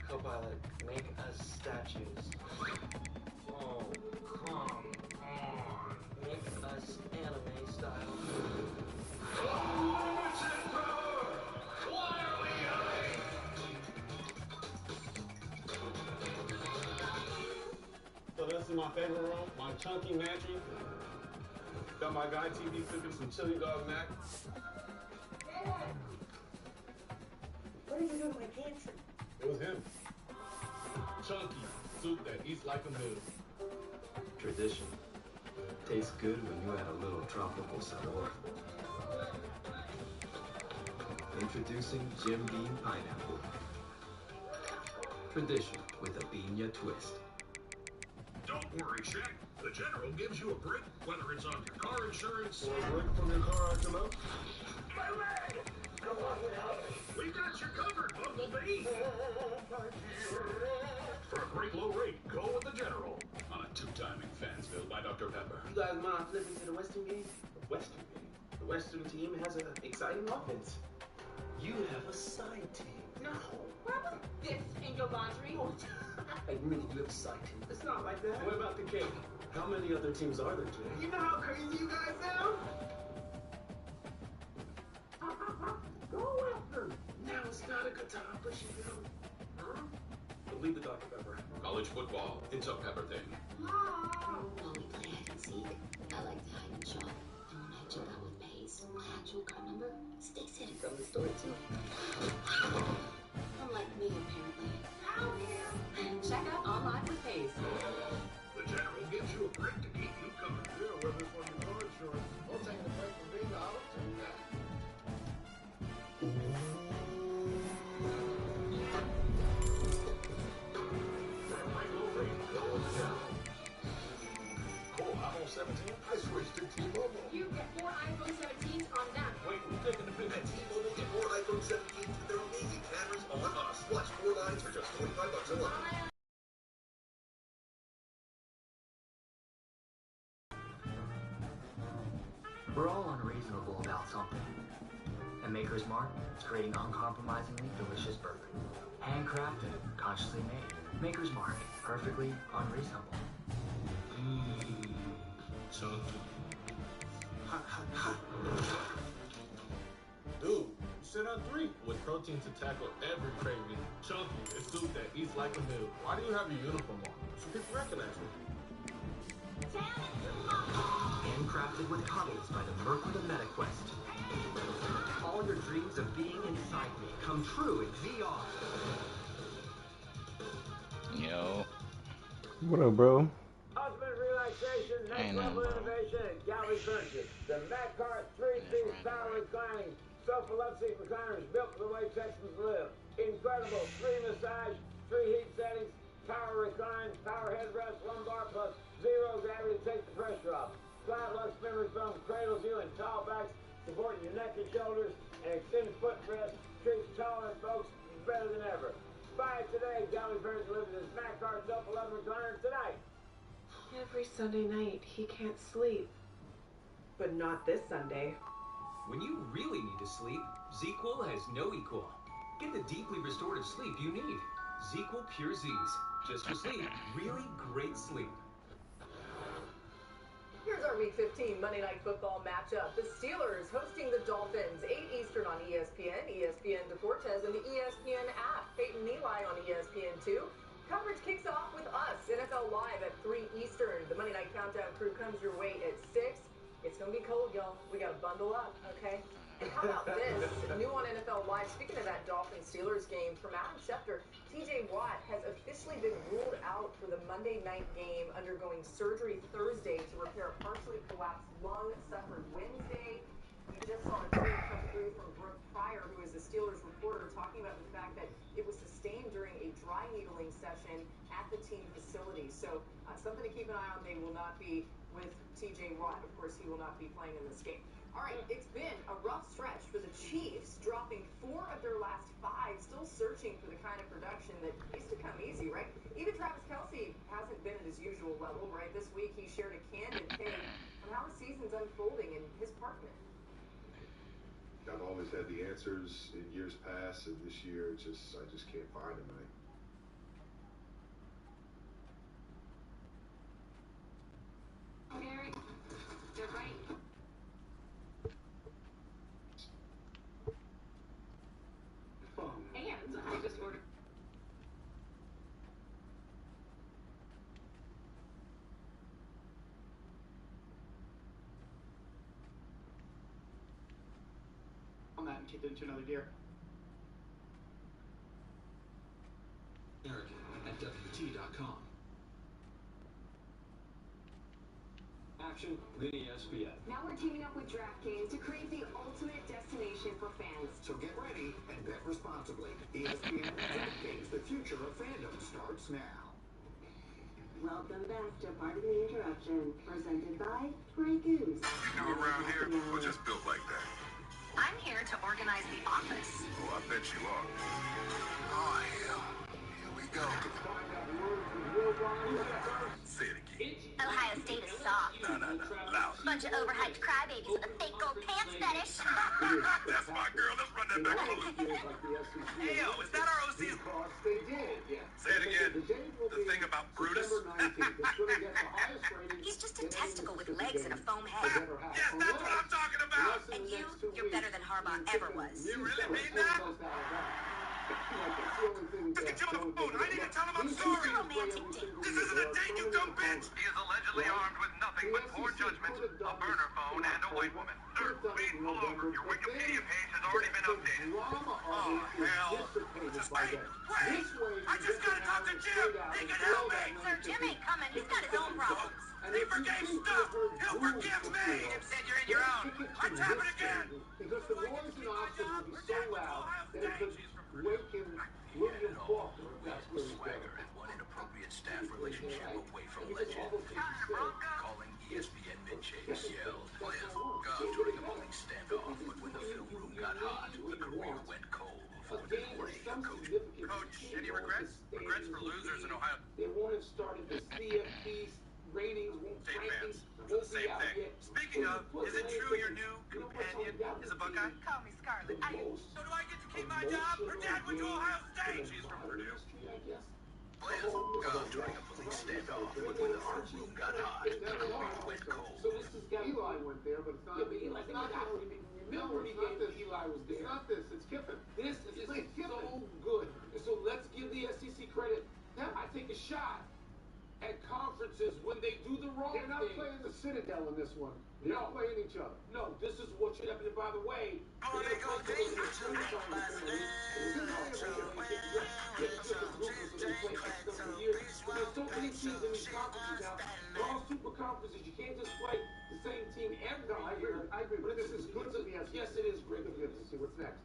Copilot, make us statues. Oh, come on. Make us anime style. So this is my favorite room, my chunky mattress. Got my guy TV cooking some chili dog mac. What did you do to my pantry? It was him. Chunky soup that eats like a meal. Tradition. Tastes good when you add a little tropical sabor. Introducing Jim Beam Pineapple. Tradition with a piña twist. Don't worry, Shaq. The General gives you a break, whether it's on your car insurance or a break from your car accident. My leg! Go on without me. We got you covered, Bumblebee. For a great low rate, go with the General. On a 2-timing Fansville by Dr. Pepper. You guys mind flipping to the Western game? The Western game? The Western team has an exciting offense. You have a side team. No. What was this in your laundry? I really do have a side team. It's not like that. What about the cake? How many other teams are there, Jay? You know how crazy you guys sound? Go Western! Now it's not a good time, but you know. Huh? Believe the Dr. Pepper. College football, it's a Pepper thing. While we play hide and seek, I like to hide and shot. And when I jump out with Pace, my actual card number sticks hidden from the store too. Unlike me, apparently. Check out online with Pace. The General gives you a break to keep you covered. Yeah, whether it's on your car insurance or taking a break from being the auto team guy. For a great low rate, go with unreasonable about something. And Maker's Mark is creating uncompromisingly delicious burgers. Handcrafted, consciously made. Maker's Mark, perfectly unreasonable. Chunky. Hot, hot, hot. Dude, you sit on 3 with protein to tackle every craving. Chunky is food that eats like a meal. Why do you have your uniform on? So people recognize you. Handcrafted with cuddles by the Merc with a MetaQuest. All your dreams of being inside me come true in VR. Yo. What up, bro? Ultimate relaxation, next level innovation at Gallery Furniture. The Maccar 3-piece power reclining sofa love seat recliners built for the way Texans live. Incredible 3 massage, 3 heat settings, power recline, power headrest, lumbar plus zero gravity to take the pressure off. Flat Lux memory foam cradles you in tall backs, supporting your neck and shoulders, and extended footrest treats taller folks better than ever. Buy it today. Gallery Furniture delivers his Maccar sofa love recliner tonight. Every Sunday night, he can't sleep. But not this Sunday. When you really need to sleep, ZQL has no equal. Get the deeply restorative sleep you need. ZQL Pure Z's. Just for sleep, really great sleep. Here's our Week 15 Monday Night Football matchup. The Steelers hosting the Dolphins, 8 Eastern on ESPN, ESPN Deportes, and the ESPN app. Peyton Eli on ESPN2. Coverage kicks off with us, NFL Live at 3 Eastern. The Monday Night Countdown crew comes your way at 6. It's going to be cold, y'all. We got to bundle up, okay? And how about this? New on NFL Live, speaking of that Dolphins-Steelers game, from Adam Schefter, TJ Watt has officially been ruled out for the Monday night game, undergoing surgery Thursday to repair a partially collapsed lung suffered Wednesday. You just saw a tweet come through from Brooke Pryor, who is a Steelers reporter, talking about the fact that it was sustained during a dry needling session at the team facility. So something to keep an eye on. They will not be with TJ Watt. Of course, he will not be playing in this game. All right, it's been a rough stretch for the Chiefs, dropping 4 of their last 5, still searching for the kind of production that used to come easy, right? Even Travis Kelce hasn't been at his usual level, right? This week he shared a candid take on how the season's unfolding in his apartment. I've always had the answers in years past, and this year I just can't find them, man. Mary, they're right. And I just ordered. On that and kicked it into another gear. American at WT.com. Action with ESPN. Now we're teaming up with DraftKings to create the ultimate destination for fans. So get ready and bet responsibly. ESPN and DraftKings, the future of fandom starts now. Welcome back to Pardon the Interruption, presented by Grey Goose. You new around here or just built like that? I'm here to organize the office. Oh, I bet you are. Oh, hell. Here we go. Say it again. Ohio State is soft. No, loud. Bunch of overhyped crybabies with a fake gold pants fetish. That's my girl. Let's run that back a little. Hey, yo, is that our OC? Say it again. The thing about Brutus. He's just a testicle with legs and a foam head. Yes, that's what I'm talking about. And you're better than Harbaugh ever was. You really mean that? Just get you on the phone. I need to tell him I'm sorry. This isn't a date, you dumb bitch. He is allegedly armed with nothing but poor judgment, a burner phone, and a white woman. Sir, please pull over. Your Wikipedia page has already been updated. Oh, hell. Just wait. I just gotta talk to Jim. He can help me. Sir, Jim ain't coming. He's got his own problems. He forgave stuff. He'll forgive me. Jim said you're in your own. Let's happen again. Because the noise in Austin would be so loud that it could waken William Faulkner. That's where he's Swagger and one inappropriate staff relationship away from legend. Calling ESPN mid-chase yelled, Cliff, God during a police standoff, but when the film room got hot, the career went cold for the coach. Coach, any regrets? Regrets for losers in Ohio? They won't have started the CFP's ratings, State rankings, fans, same thing. Speaking of, is it true your new Okay. Call me Scarlett. So do I get to keep my job? Her dad went to Ohio State. She's from Purdue. Players gone during a police standoff when the art room got hot and the room went cold. So this is Eli went there, but it's not. Yeah, but Eli's not that. Remember he gave that Eli was there. It's not this. It's Kiffin. This is so good. And so let's give the SEC credit. Now I take a shot at conferences when they do the wrong thing. They're not playing the Citadel in this one. They're not playing each other. No, this is what should happen. And by the way, there's so many teams in these conferences now. They're all super conferences. You can't just play the same team every year. I agree. But this is good for the SEC. Yes, it is great for the SEC. What's next?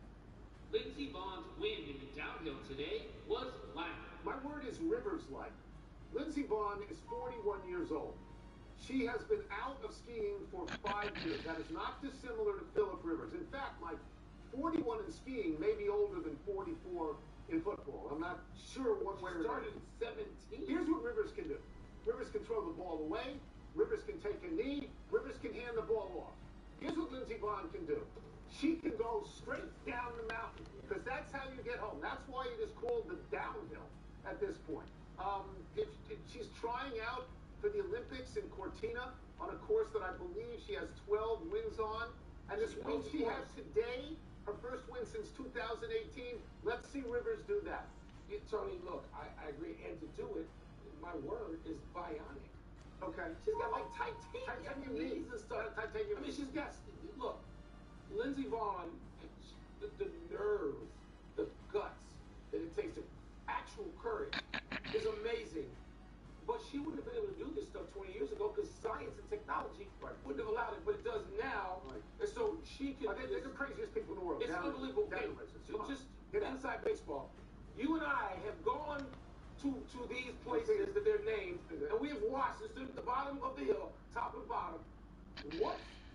Lindsey Vonn's win in the downhill today was blank. My word is Rivers-like. Lindsey Vonn is 41 years old. She has been out of skiing for 5 years. That is not dissimilar to Phillip Rivers. In fact, Mike, 41 in skiing may be older than 44 in football. I'm not sure one way or another. Started at 17. Here's what Rivers can do. Rivers can throw the ball away. Rivers can take a knee. Rivers can hand the ball off. Here's what Lindsey Vonn can do. She can go straight down the mountain because that's how you get home. That's why it is called the downhill at this point. If she's trying out for the Olympics in Cortina on a course that I believe she has 12 wins on. And this win she has today, her first win since 2018, let's see Rivers do that. Tony, look, I agree. And to do it, my word is bionic. Okay. She's got like titanium knees and stuff. Titanium. I mean, she's got, look, Lindsey Vonn, the nerve, the guts that it takes to actual courage is amazing. But she wouldn't have been able to do this stuff 20 years ago because science and technology wouldn't have allowed it, but it does now. Right. And so she can. They're the craziest people in the world. It's unbelievable. Just inside baseball. You and I have gone to these places that they're named, and we have watched and stood at the bottom of the hill, top and bottom.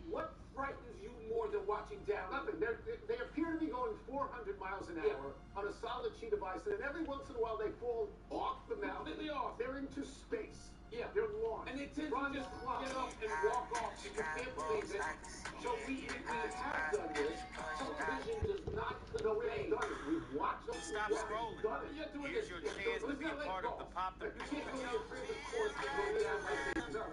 What frightens you more than watching down? Nothing. They appear to be going 400 miles an hour on a solid sheet of ice, and then every once in a while they fall off the mountain. Completely off. They're into space. Yeah. They're launched. And they tend to just get up and walk off. You can't believe it. So we have done this. Television does not convey. We've watched them. Stop scrolling. Here's your chance to be a part of the pop. You can't go to your favorite course and go down like they've done.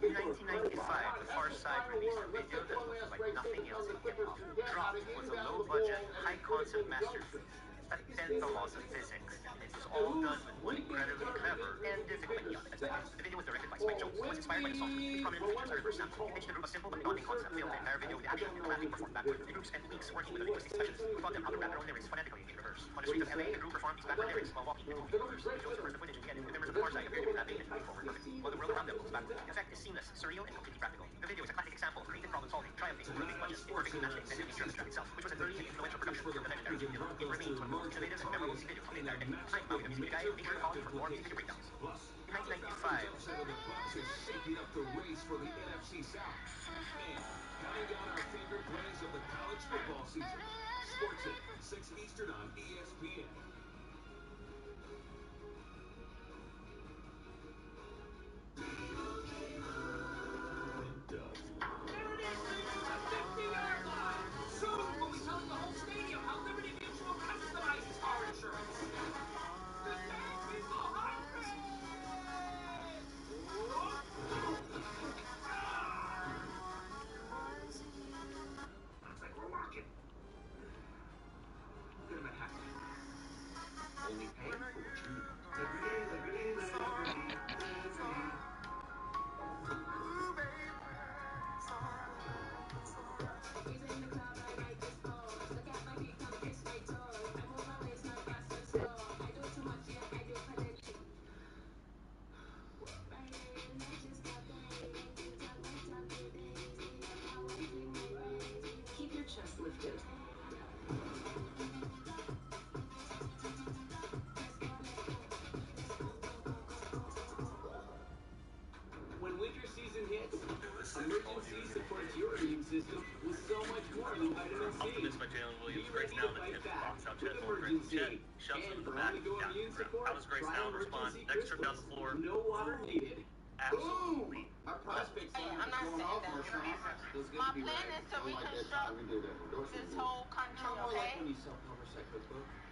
In 1995, The Far Side released a video that looked like nothing else in hip-hop. Drop was a low-budget, high-concept masterpiece that bent the laws of physics. It was all done with one incredibly clever and difficult idea. The video was directed by Spike Jones. It was inspired by the song. Its prominent features are first sample. It pitched a group of simple but daunting concept, filmed the entire video with action and rapping performed backwards. The group spent weeks working with a linguistic specialist who taught them how to rap their own lyrics phonetically in reverse. On the streets of LA, the group performed these backward lyrics while walking into movie theaters. Jones heard the footage again with members of the Far Side appeared to be rapping and moving forward perfectly, while the world around them moves backward. The effect is seamless, surreal, and completely practical. The video is a classic example of creative problem solving, triumphing over big budgets, perfectly matching the nature of the track itself, which was a 30-year influential production of the legendary Jim Dillon. It remains one of the most innovative and memorable music videos of the entire decade. Tonight, Maui, the music guy, made sure to call him for more music video breakdowns. In 1995, shaking up the race for the NFC South. And counting down our favorite plays of the college football season. Sports at 6 Eastern on ESPN. When winter season hits, emergency supports your immune system with so much more than vitamin C. Optimist by Jalen Williams. Grace now that hits the box out Chet Holmgren. Chet shoves him in the back. Down. How does Grace now respond? Next trip down the floor. No water needed. Absolutely. Our prospects I'm not saying that. My plan is to reconstruct this whole country, okay?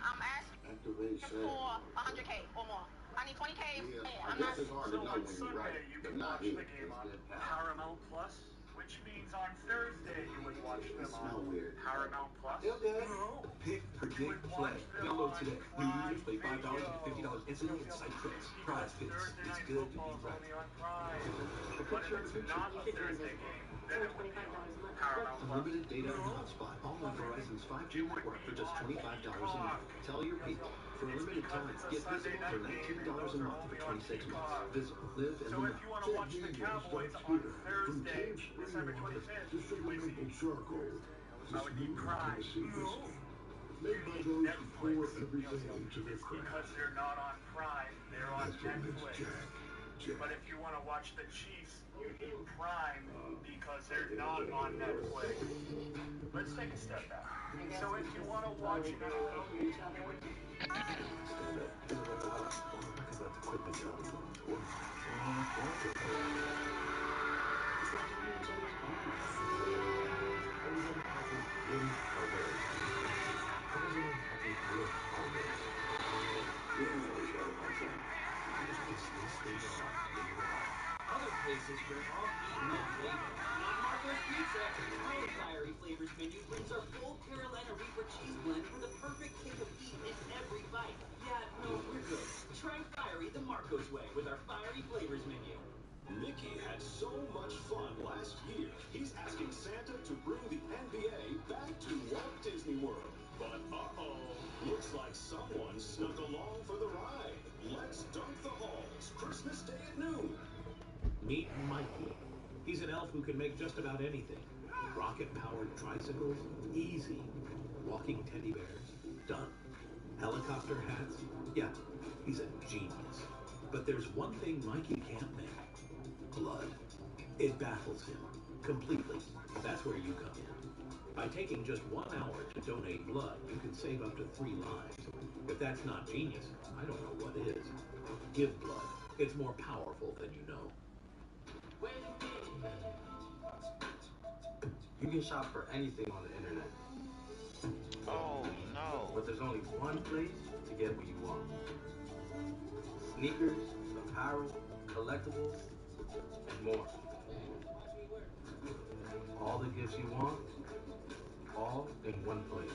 I'm asking for 100K or more. I need 20K. Yeah, I'm I not. guess it's hard to know when you're right, but not here. Paramount Plus, which means on Thursday you would watch them on Paramount Plus. No. Pick, predict, play. Download today. New users pay $5 and get $50 instantly in site credits. Prize Picks. It's good to be right. But if it's not a Thursday game, then it would be on Paramount Plus. Unlimited data and hotspot, all on Verizon's 5G network for just $25 a month. Tell your people. For a limited time, get Visible for $19 a month for 26 months. Visible, live in the So if you want to watch the Cowboys on Thursday, December 25th, I would need Prime. No. You need Netflix. It's because they're not on Prime, they're on Netflix. But if you want to watch the Chiefs, you need Prime because they're not on Netflix. Let's take a step back. So if you want to watch an NFL game, you would need... Other places where all heat, no flavor. Not Marco's Pizza. Our fiery flavors menu brings our bold Carolina Reaper cheese blend for the perfect kick of heat in every bite. Yeah, no, we're good. Try fiery the Marco's way with our fiery flavors menu. Mickey had so much fun last year, he's asking Santa to bring the NBA back to Walt Disney World. But looks like someone snuck along for the ride. Let's dunk the halls, Christmas Day at noon. Meet Mikey. He's an elf who can make just about anything. Rocket-powered tricycles, easy. Walking teddy bears, done. Helicopter hats, yeah, he's a genius. But there's one thing Mikey can't make. Blood. It baffles him. Completely. That's where you come in. By taking just 1 hour to donate blood, you can save up to 3 lives. If that's not genius, I don't know what is. Give blood. It's more powerful than you know. You can shop for anything on the internet. Oh, no. But there's only one place to get what you want. Sneakers, apparel, collectibles, and more. All the gifts you want, all in one place.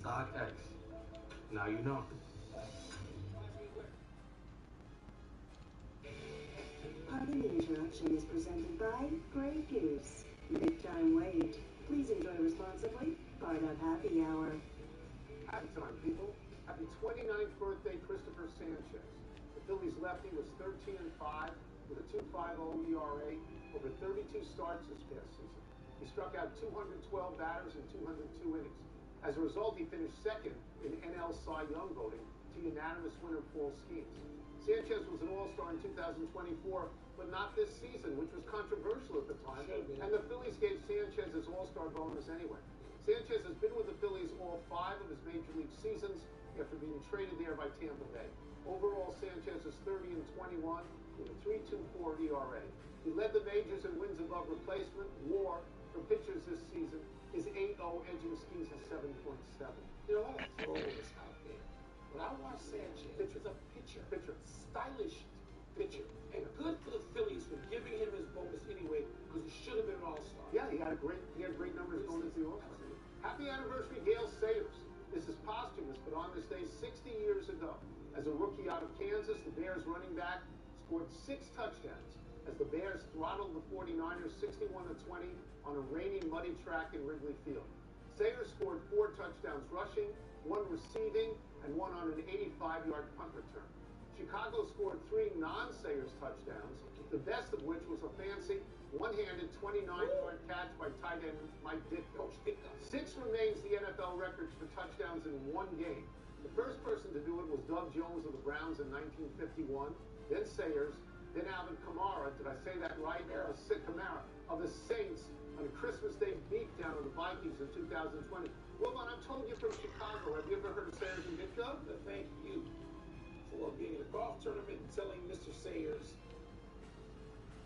StockX. Now you know. Pardon the interruption is presented by Grey Goose. Big time wait. Please enjoy responsibly. Part of happy hour. Happy time, people. Happy 29th birthday, Christopher Sanchez. The Phillies lefty was 13-5 with a 2.50 ERA over 32 starts this past season. He struck out 212 batters in 202 innings. As a result, he finished second in NL Cy Young voting to unanimous winner Paul Skeens. Sanchez was an all-star in 2024, but not this season, which was controversial at the time, and the Phillies gave Sanchez his all-star bonus anyway. Sanchez has been with the Phillies all 5 of his major league seasons after being traded there by Tampa Bay. Overall, Sanchez is 30-21 with a 3.24 ERA. He led the majors in wins above replacement. WAR for pitchers this season is 8.0, edging Skeens at 7.7. You know, I got to throw this out there. When I watch Sanchez, it's a pitcher, stylish pitcher, and good for the Phillies for giving him his bonus anyway, because he should have been an all-star. Yeah, he had great numbers going into the all-star. Happy anniversary, Gale Sayers. This is posthumous, but on this day 60 years ago, as a rookie out of Kansas, the Bears running back scored 6 touchdowns as the Bears throttled the 49ers 61-20 on a rainy, muddy track in Wrigley Field. Sayers scored 4 touchdowns rushing, 1 receiving, and 1 on an 85-yard punt return. Chicago scored 3 non-Sayers touchdowns, the best of which was a fancy, one-handed 29-yard catch by tight end Mike Ditka. 6 remains the NFL record for touchdowns in 1 game. The first person to do it was Doug Jones of the Browns in 1951, then Sayers, then Alvin Kamara, did I say that right? Kamara, of the Saints on a Christmas Day beatdown of the Vikings in 2020. Well, I've told you from Chicago. Have you ever heard of Sayers and Ditka? Thank you for being in a golf tournament and telling Mr. Sayers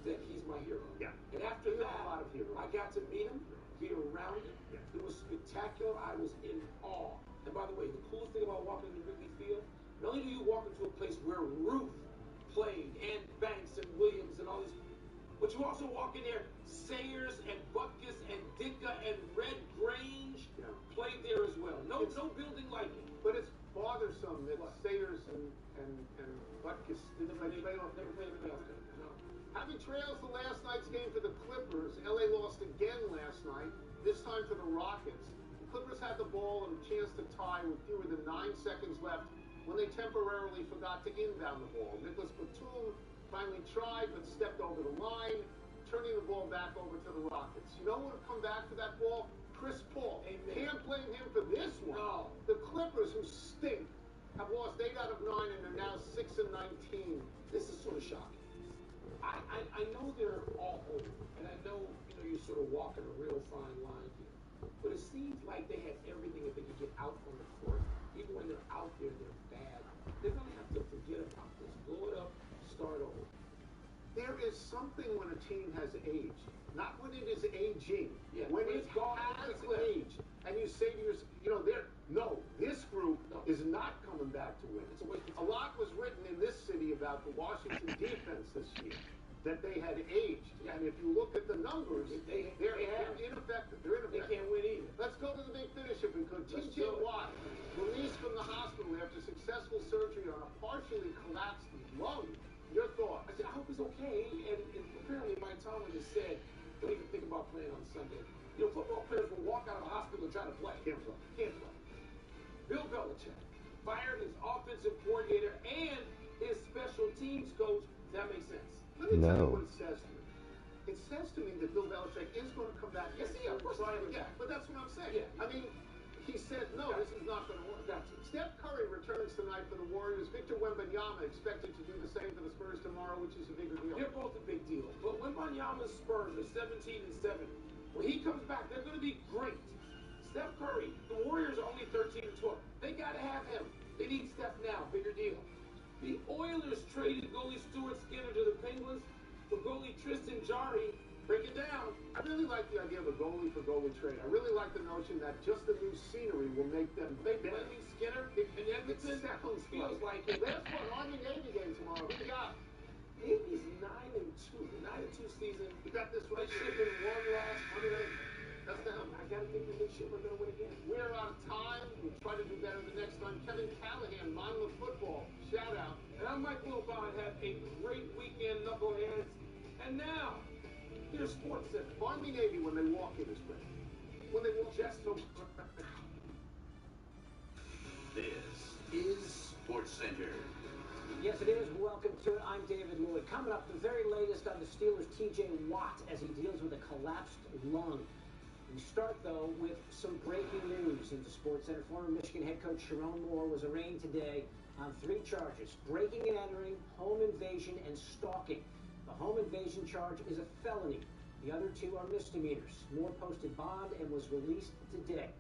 that he's my hero. Yeah. And after He's that, a lot of heroes. I got to meet him, be around him. Yeah. It was spectacular. I was in awe. And by the way, the coolest thing about walking into Wrigley Field, not only do you walk into a place where Ruth played, and Banks and Williams and all this, but you also walk in there, Sayers and Butkus and Ditka and Red Grange played there as well. No building like it. But it's bothersome that Sayers and Butkus didn't play anything else. No. Having trails the last night's game for the Clippers, LA lost again last night, this time to the Rockets. The Clippers had the ball and a chance to tie with fewer than 9 seconds left when they temporarily forgot to inbound the ball. Nicholas Batum finally tried but stepped over the line, turning the ball back over to the Rockets. You know what would come back to that ball? Chris Paul. Amen. Can't blame him for this one. No. The Clippers, who stink, have lost 8 out of 9 and they're now 6-19. This is sort of shocking. I know they're all old, and I know you're sort of walking a real fine line here. But it seems like they have everything if they can get out on the court. Even when they're out there, they're bad. They're going to have to forget about this. Blow it up, start over. There is something when a team has aged, not when it is aging. Yeah, when it it's gone has off the cliff. aged, and you say to yourself, this group is not coming back to win. It's a waste of A lot was written in this city about the Washington defense this year, that they had aged. And if you look at the numbers, they're ineffective. They're ineffective. They can't win either. Let's go to the big finish if we could. Let's T.J. do it. Watt, released from the hospital after successful surgery on a partially collapsed lung. Your thoughts? I hope he's okay. And apparently Mike Tomlin has said, don't even think about playing on Sunday. Football players will walk out of the hospital and try to play. Can't play. Can't play. Bill Belichick fired his offensive coordinator and his special teams coach. Does that make sense? Let me tell you what it says to me. It says to me that Bill Belichick is going to come back. Yes, he is. Yeah, but that's what I'm saying. Yeah. I mean, he said, no, this is not going to work. Steph Curry returns tonight for the Warriors. Victor Wembanyama expected to do the same for the Spurs tomorrow, which is a bigger deal. They're both a big deal. But Wembanyama's Spurs are 17-7. When he comes back, they're going to be great. Steph Curry, the Warriors are only 13-12. They got to have him. They need Steph now. Bigger deal. The Oilers traded goalie Stuart Skinner to the Penguins for goalie Tristan Jarry. Break it down. I really like the idea of a goalie for goalie trade. I really like the notion that just the new scenery will make them better. Blaming Skinner and Edmonton feels like it. Last one, Army-Navy game tomorrow. Who you got? Navy's 9-2. The 9-2 season. You got this They right should have here. been one last one. That's them. I got to think the midship are going to win again. We're out of time. We'll try to do better the next time. Kevin Callahan, Monmouth Football. Shout out. And I'm Mike Wilbon. Have a great weekend, knuckleheads. And now, here's Sports Center. Army-Navy when they walk in is great. When they walk Just so. This is Sports Center. Yes, it is. Welcome to it. I'm David Lewitt. Coming up, the very latest on the Steelers' T.J. Watt as he deals with a collapsed lung. We start, though, with some breaking news into Sports Center. Former Michigan head coach Sharon Moore was arraigned today on 3 charges: breaking and entering, home invasion, and stalking. The home invasion charge is a felony. The other 2 are misdemeanors. Moore posted bond and was released today.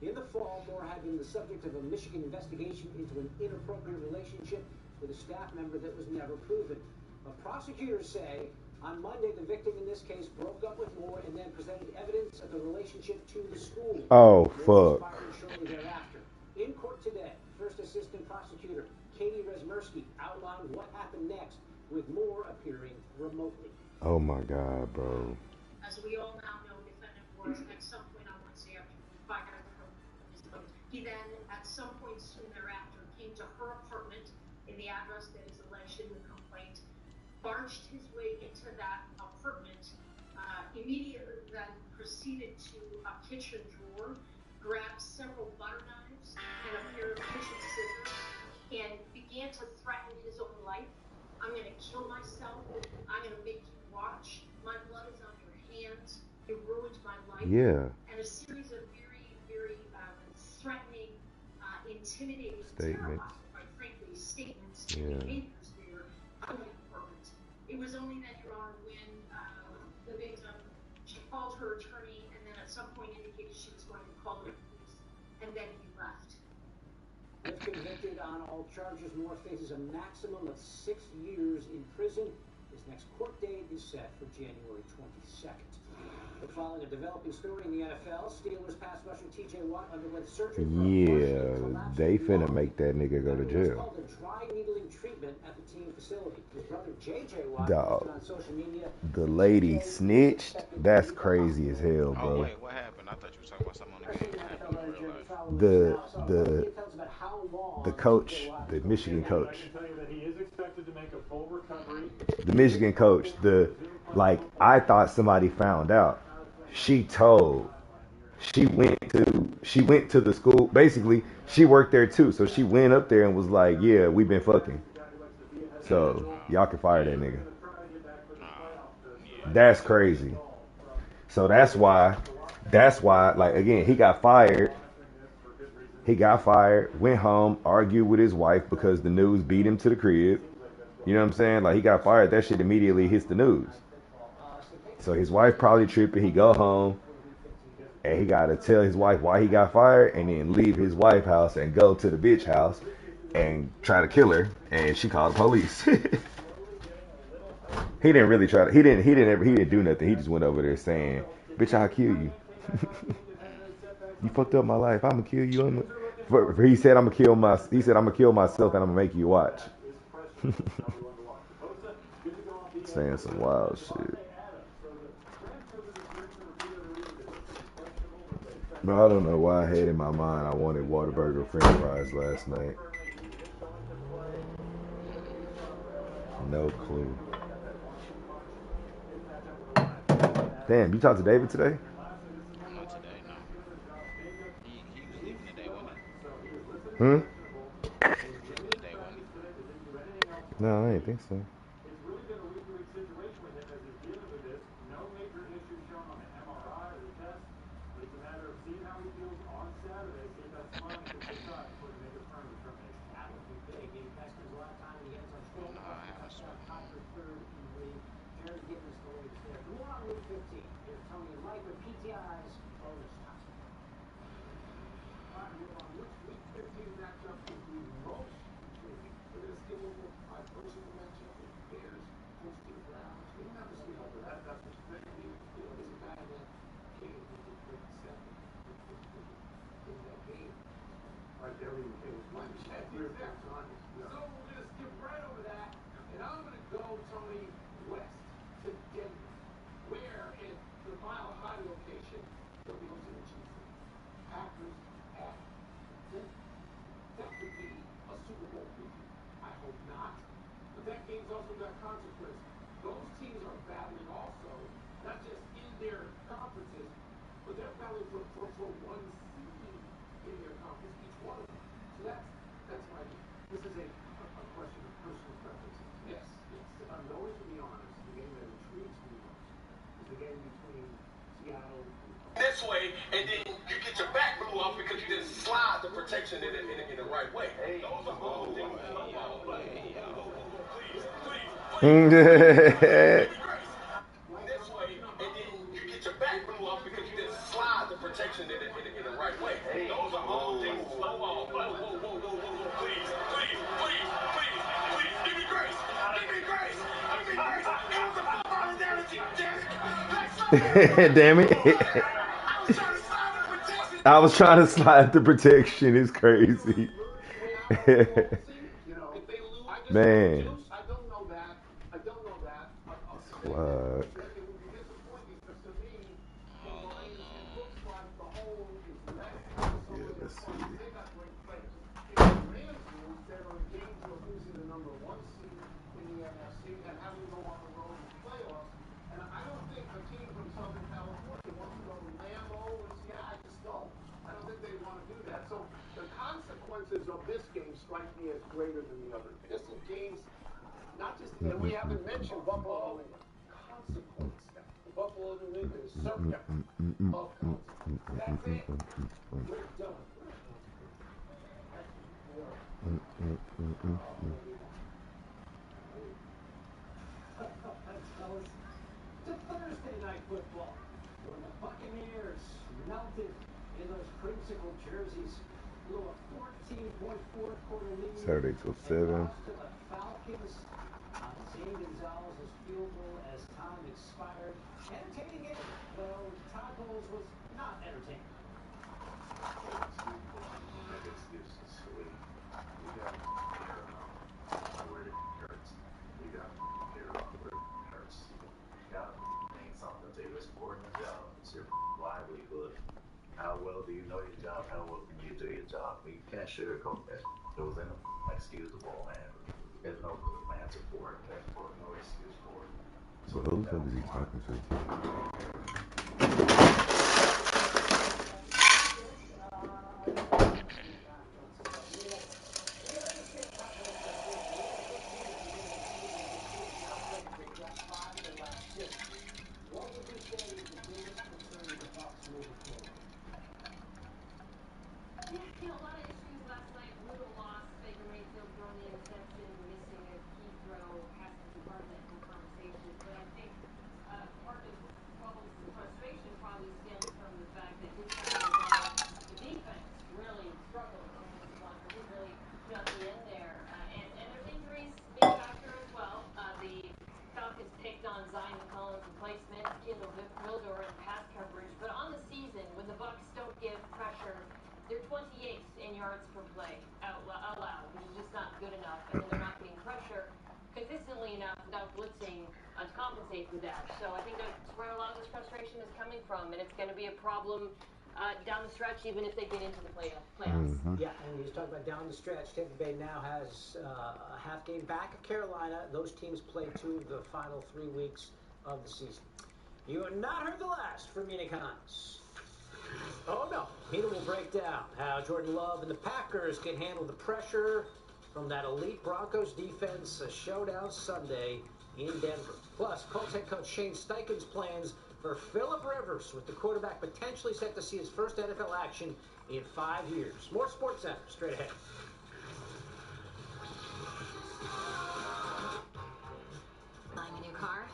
In the fall, Moore had been the subject of a Michigan investigation into an inappropriate relationship with a staff member that was never proven. But prosecutors say on Monday, the victim in this case broke up with Moore and then presented evidence of the relationship to the school. Oh, Moore was fuck. fired shortly thereafter. In court today, First Assistant Prosecutor Katie Resmersky outlined what happened next, with Moore appearing remotely. Oh my God, bro. As we all now know, defendant was at some point on Wednesday after fired from his boat. He then, at some point soon thereafter, came to her apartment in the address that is alleged in the complaint, barged his way into that apartment, immediately then proceeded to a kitchen drawer, grabbed several butter knives and a pair of kitchen scissors, and began to threaten his own life. I'm going to kill myself. I'm going to make you watch. My blood is on your hands. You ruined my life. Yeah. And a series of very, very threatening, intimidating, Statements. terrifying, quite frankly, statements Yeah. and behaviors there on the apartment. It was only then, Your Honor, when the victim, she called her attorney and then at some point indicated she was going to call the police, and then he left. If convicted on all charges, Moore faces a maximum of 6 years in prison. His next court date is set for January 22nd. But following a developing story in the NFL, Steelers pass rusher T.J. Watt underwent surgery for Yeah, they finna make that nigga go to What's jail. called a dry needling treatment at the team facility. His brother J.J. Watt Dog. posted on social media. The lady snitched. That's crazy as hell, Oh bro. wait, what happened? I thought you were talking about something on the game. I didn't realize. The coach, the Michigan coach. The Michigan coach, I thought somebody found out. She went to the school. Basically, she worked there too. So she went up there and was like, yeah, we've been fucking. So y'all can fire that nigga. That's crazy. So that's why, like, again, he got fired. Went home, argued with his wife because the news beat him to the crib. You know what I'm saying? Like, he got fired. That shit immediately hits the news. So his wife probably tripping. He go home, and he got to tell his wife why he got fired, and then leave his wife's house and go to the bitch house and try to kill her. And she called the police. He didn't really try to. He didn't do nothing. He just went over there saying, "Bitch, I'll kill you. You fucked up my life. I'ma kill you." He said, "I'm gonna kill myself, and I'm gonna make you watch." Saying some wild shit. But I don't know why I had in my mind I wanted Whataburger French fries last night. No clue. Damn, you talked to David today? Not today, no. He was leaving today, wasn't he? Hmm? He was leaving today, wasn't he? No, I didn't think so. This way, and then you get your back blew off because you didn't slide the protection in the right way. Those are all things. Please. This way, and then you get your back blew off because you didn't slide the protection in the right way. Those are all things. Whoa. Please. Give me grace. It was a football analogy, Damn it. I was trying to slide the protection. It's crazy. Man. Fuck. Yeah, let's see. Of this game strike me as greater than the other. Just in games, not just, and we haven't mentioned Buffalo consequence. Buffalo New England circuit of consequence. That's it. We're done. To Thursday night football, when the Buccaneers melted in those creamsicle jerseys. Blew a 14-point fourth quarter lead. Saturday till 7. To the Falcons on Seeing Gonzalez's field goal as time expired. Entertaining game. Well, Todd Bowles was not entertaining. Make excuses. We got hair on where it hurts. You got hair on where it hurts. Got means something to you. It's more than a job. It's your livelihood. How well do you know your job? How well can you do your job? You can't sugarcoat that. It was inexcusable, man. There's no good answer for it. There's no excuse for it. So Who the fuck is he talking to? What would you say is the biggest concern with the Bucs moving forward? Yeah, a lot of issues last night. Brutal loss. Baker Mayfield throwing the interception, missing a key throw has to be part of that whole conversation. But I think part of Bowles' frustration probably stems from the fact that his side of the ball, the defense really struggled offensive line. He really dug in there. And there's injuries, big factor as well. The Falcons picked on Zion McCollum's replacement, Kindle Vildor, in pass coverage. But on the season, when the Bucs don't give pressure, they're 28th in yards per play allowed, which is just not good enough. And then they're not getting pressure consistently enough without blitzing to compensate for that. So I think that's where a lot of this frustration is coming from, and it's going to be a problem down the stretch, even if they get into the playoffs. Yeah, and you talk about down the stretch. Tampa Bay now has a half game back of Carolina. Those teams play 2 of the final 3 weeks of the season. You have not heard the last from Mina Kimes. Oh no, Mina will break down how Jordan Love and the Packers can handle the pressure from that elite Broncos defense. A showdown Sunday in Denver. Plus, Colts head coach Shane Steichen's plans for Phillip Rivers, with the quarterback potentially set to see his first NFL action in 5 years. More Sports Center straight ahead. Buying a new car?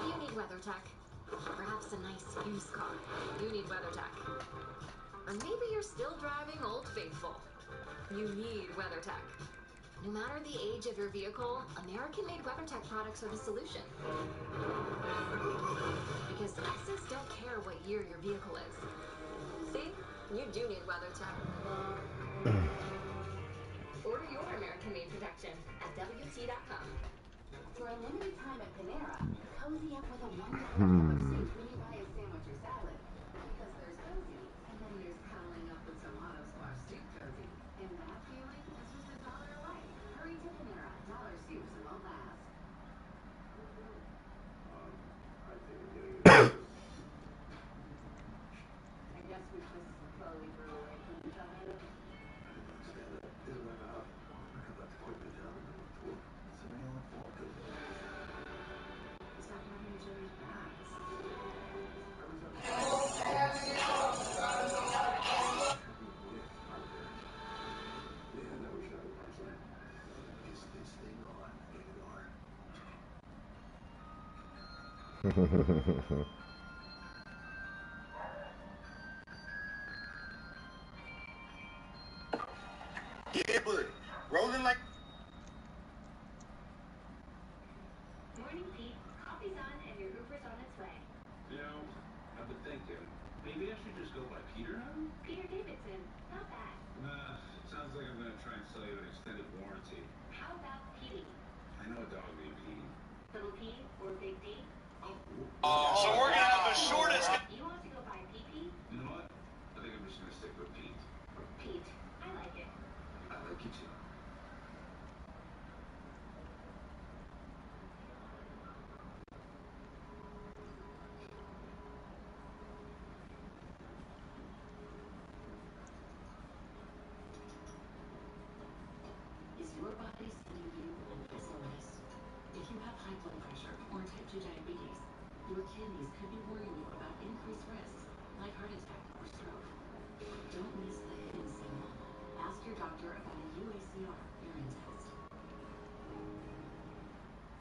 You need WeatherTech. Perhaps a nice used car. You need WeatherTech. Or maybe you're still driving Old Faithful. You need WeatherTech. No matter the age of your vehicle, American-made WeatherTech products are the solution. Because Texas don't care what year your vehicle is. See? You do need WeatherTech. Order your American-made protection at WT.com. For a limited time at Panera, cozy up with a $1 soup when you buy a sandwich or salad. Because there's cozy, and then there's cuddling up with some auto squash soup cozy. And that feeling is just $1 away. Hurry to Panera. Dollar soups won't last. I think I'm getting it. I guess we just slowly grew away from each other. I didn't understand that. Is it right now? I got to quit my job in number 4. It's my own fault. Stop having each other's backs. Yeah, I never shot a punchline. Is this thing on? Get it on. Yeah, buddy. Rolling like. Morning, Pete. Coffee's on and your Uber's on its way. You know, I've been thinking, maybe I should just go by Peter now? Peter Davidson. Not bad. Sounds like I'm going to try and sell you an extended warranty. How about Petey? I know a dog named Petey. Little P or Big D? So we're gonna have the shortest. You want to go by PP? You know what? I think I'm just going to stick with Pete. Pete. I like it. I like you too. Is your body sending you an SOS? If you have high blood pressure or type 2 diabetes, your kidneys could be warning you about increased risks like heart attack or stroke. Don't miss the hidden signal. Ask your doctor about a UACR urine test.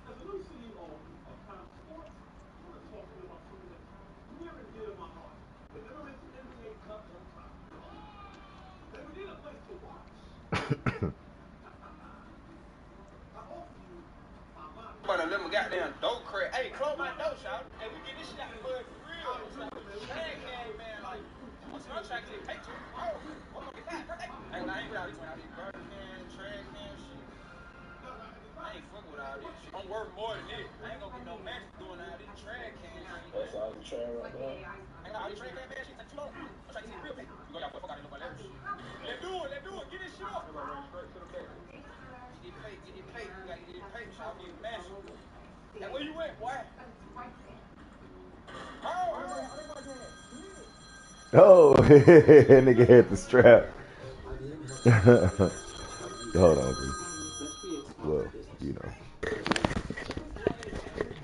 As a new CEO of Prime Sports, I want to talk to you about something that's near and dear to my heart. The Middle-East NBA Cup on Prime. Hey, we need a place to watch. I offer you my money. I'm worth more than this. I ain't gonna get no match doing all this trash can shit. That's all the trash right there. Ain't all this trash can bad shit take too long. I'm trying to see real thing. You go down for fuck out of nobody else. Let's do it. Get this shit up. Straight to the back. Get paid. You gotta get it paid. I'll get massive. That where you went, boy? Oh, nigga had the strap. Hold on, dude. Well, you know.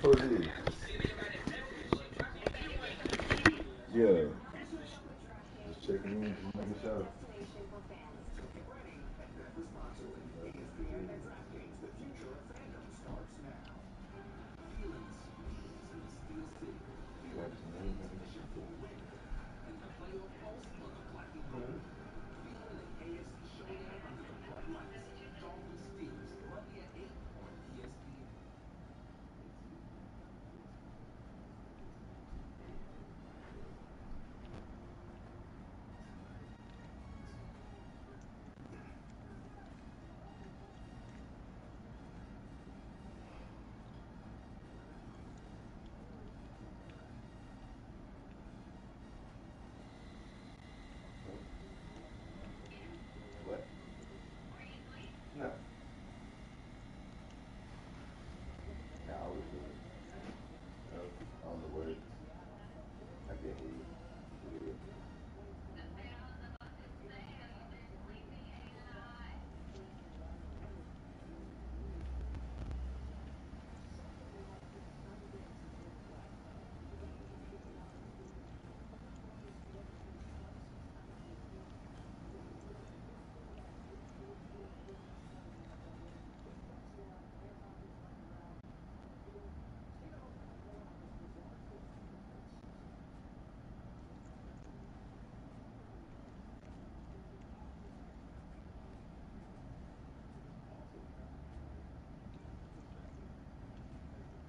Who's he? Yeah. Just checking in. Making sure.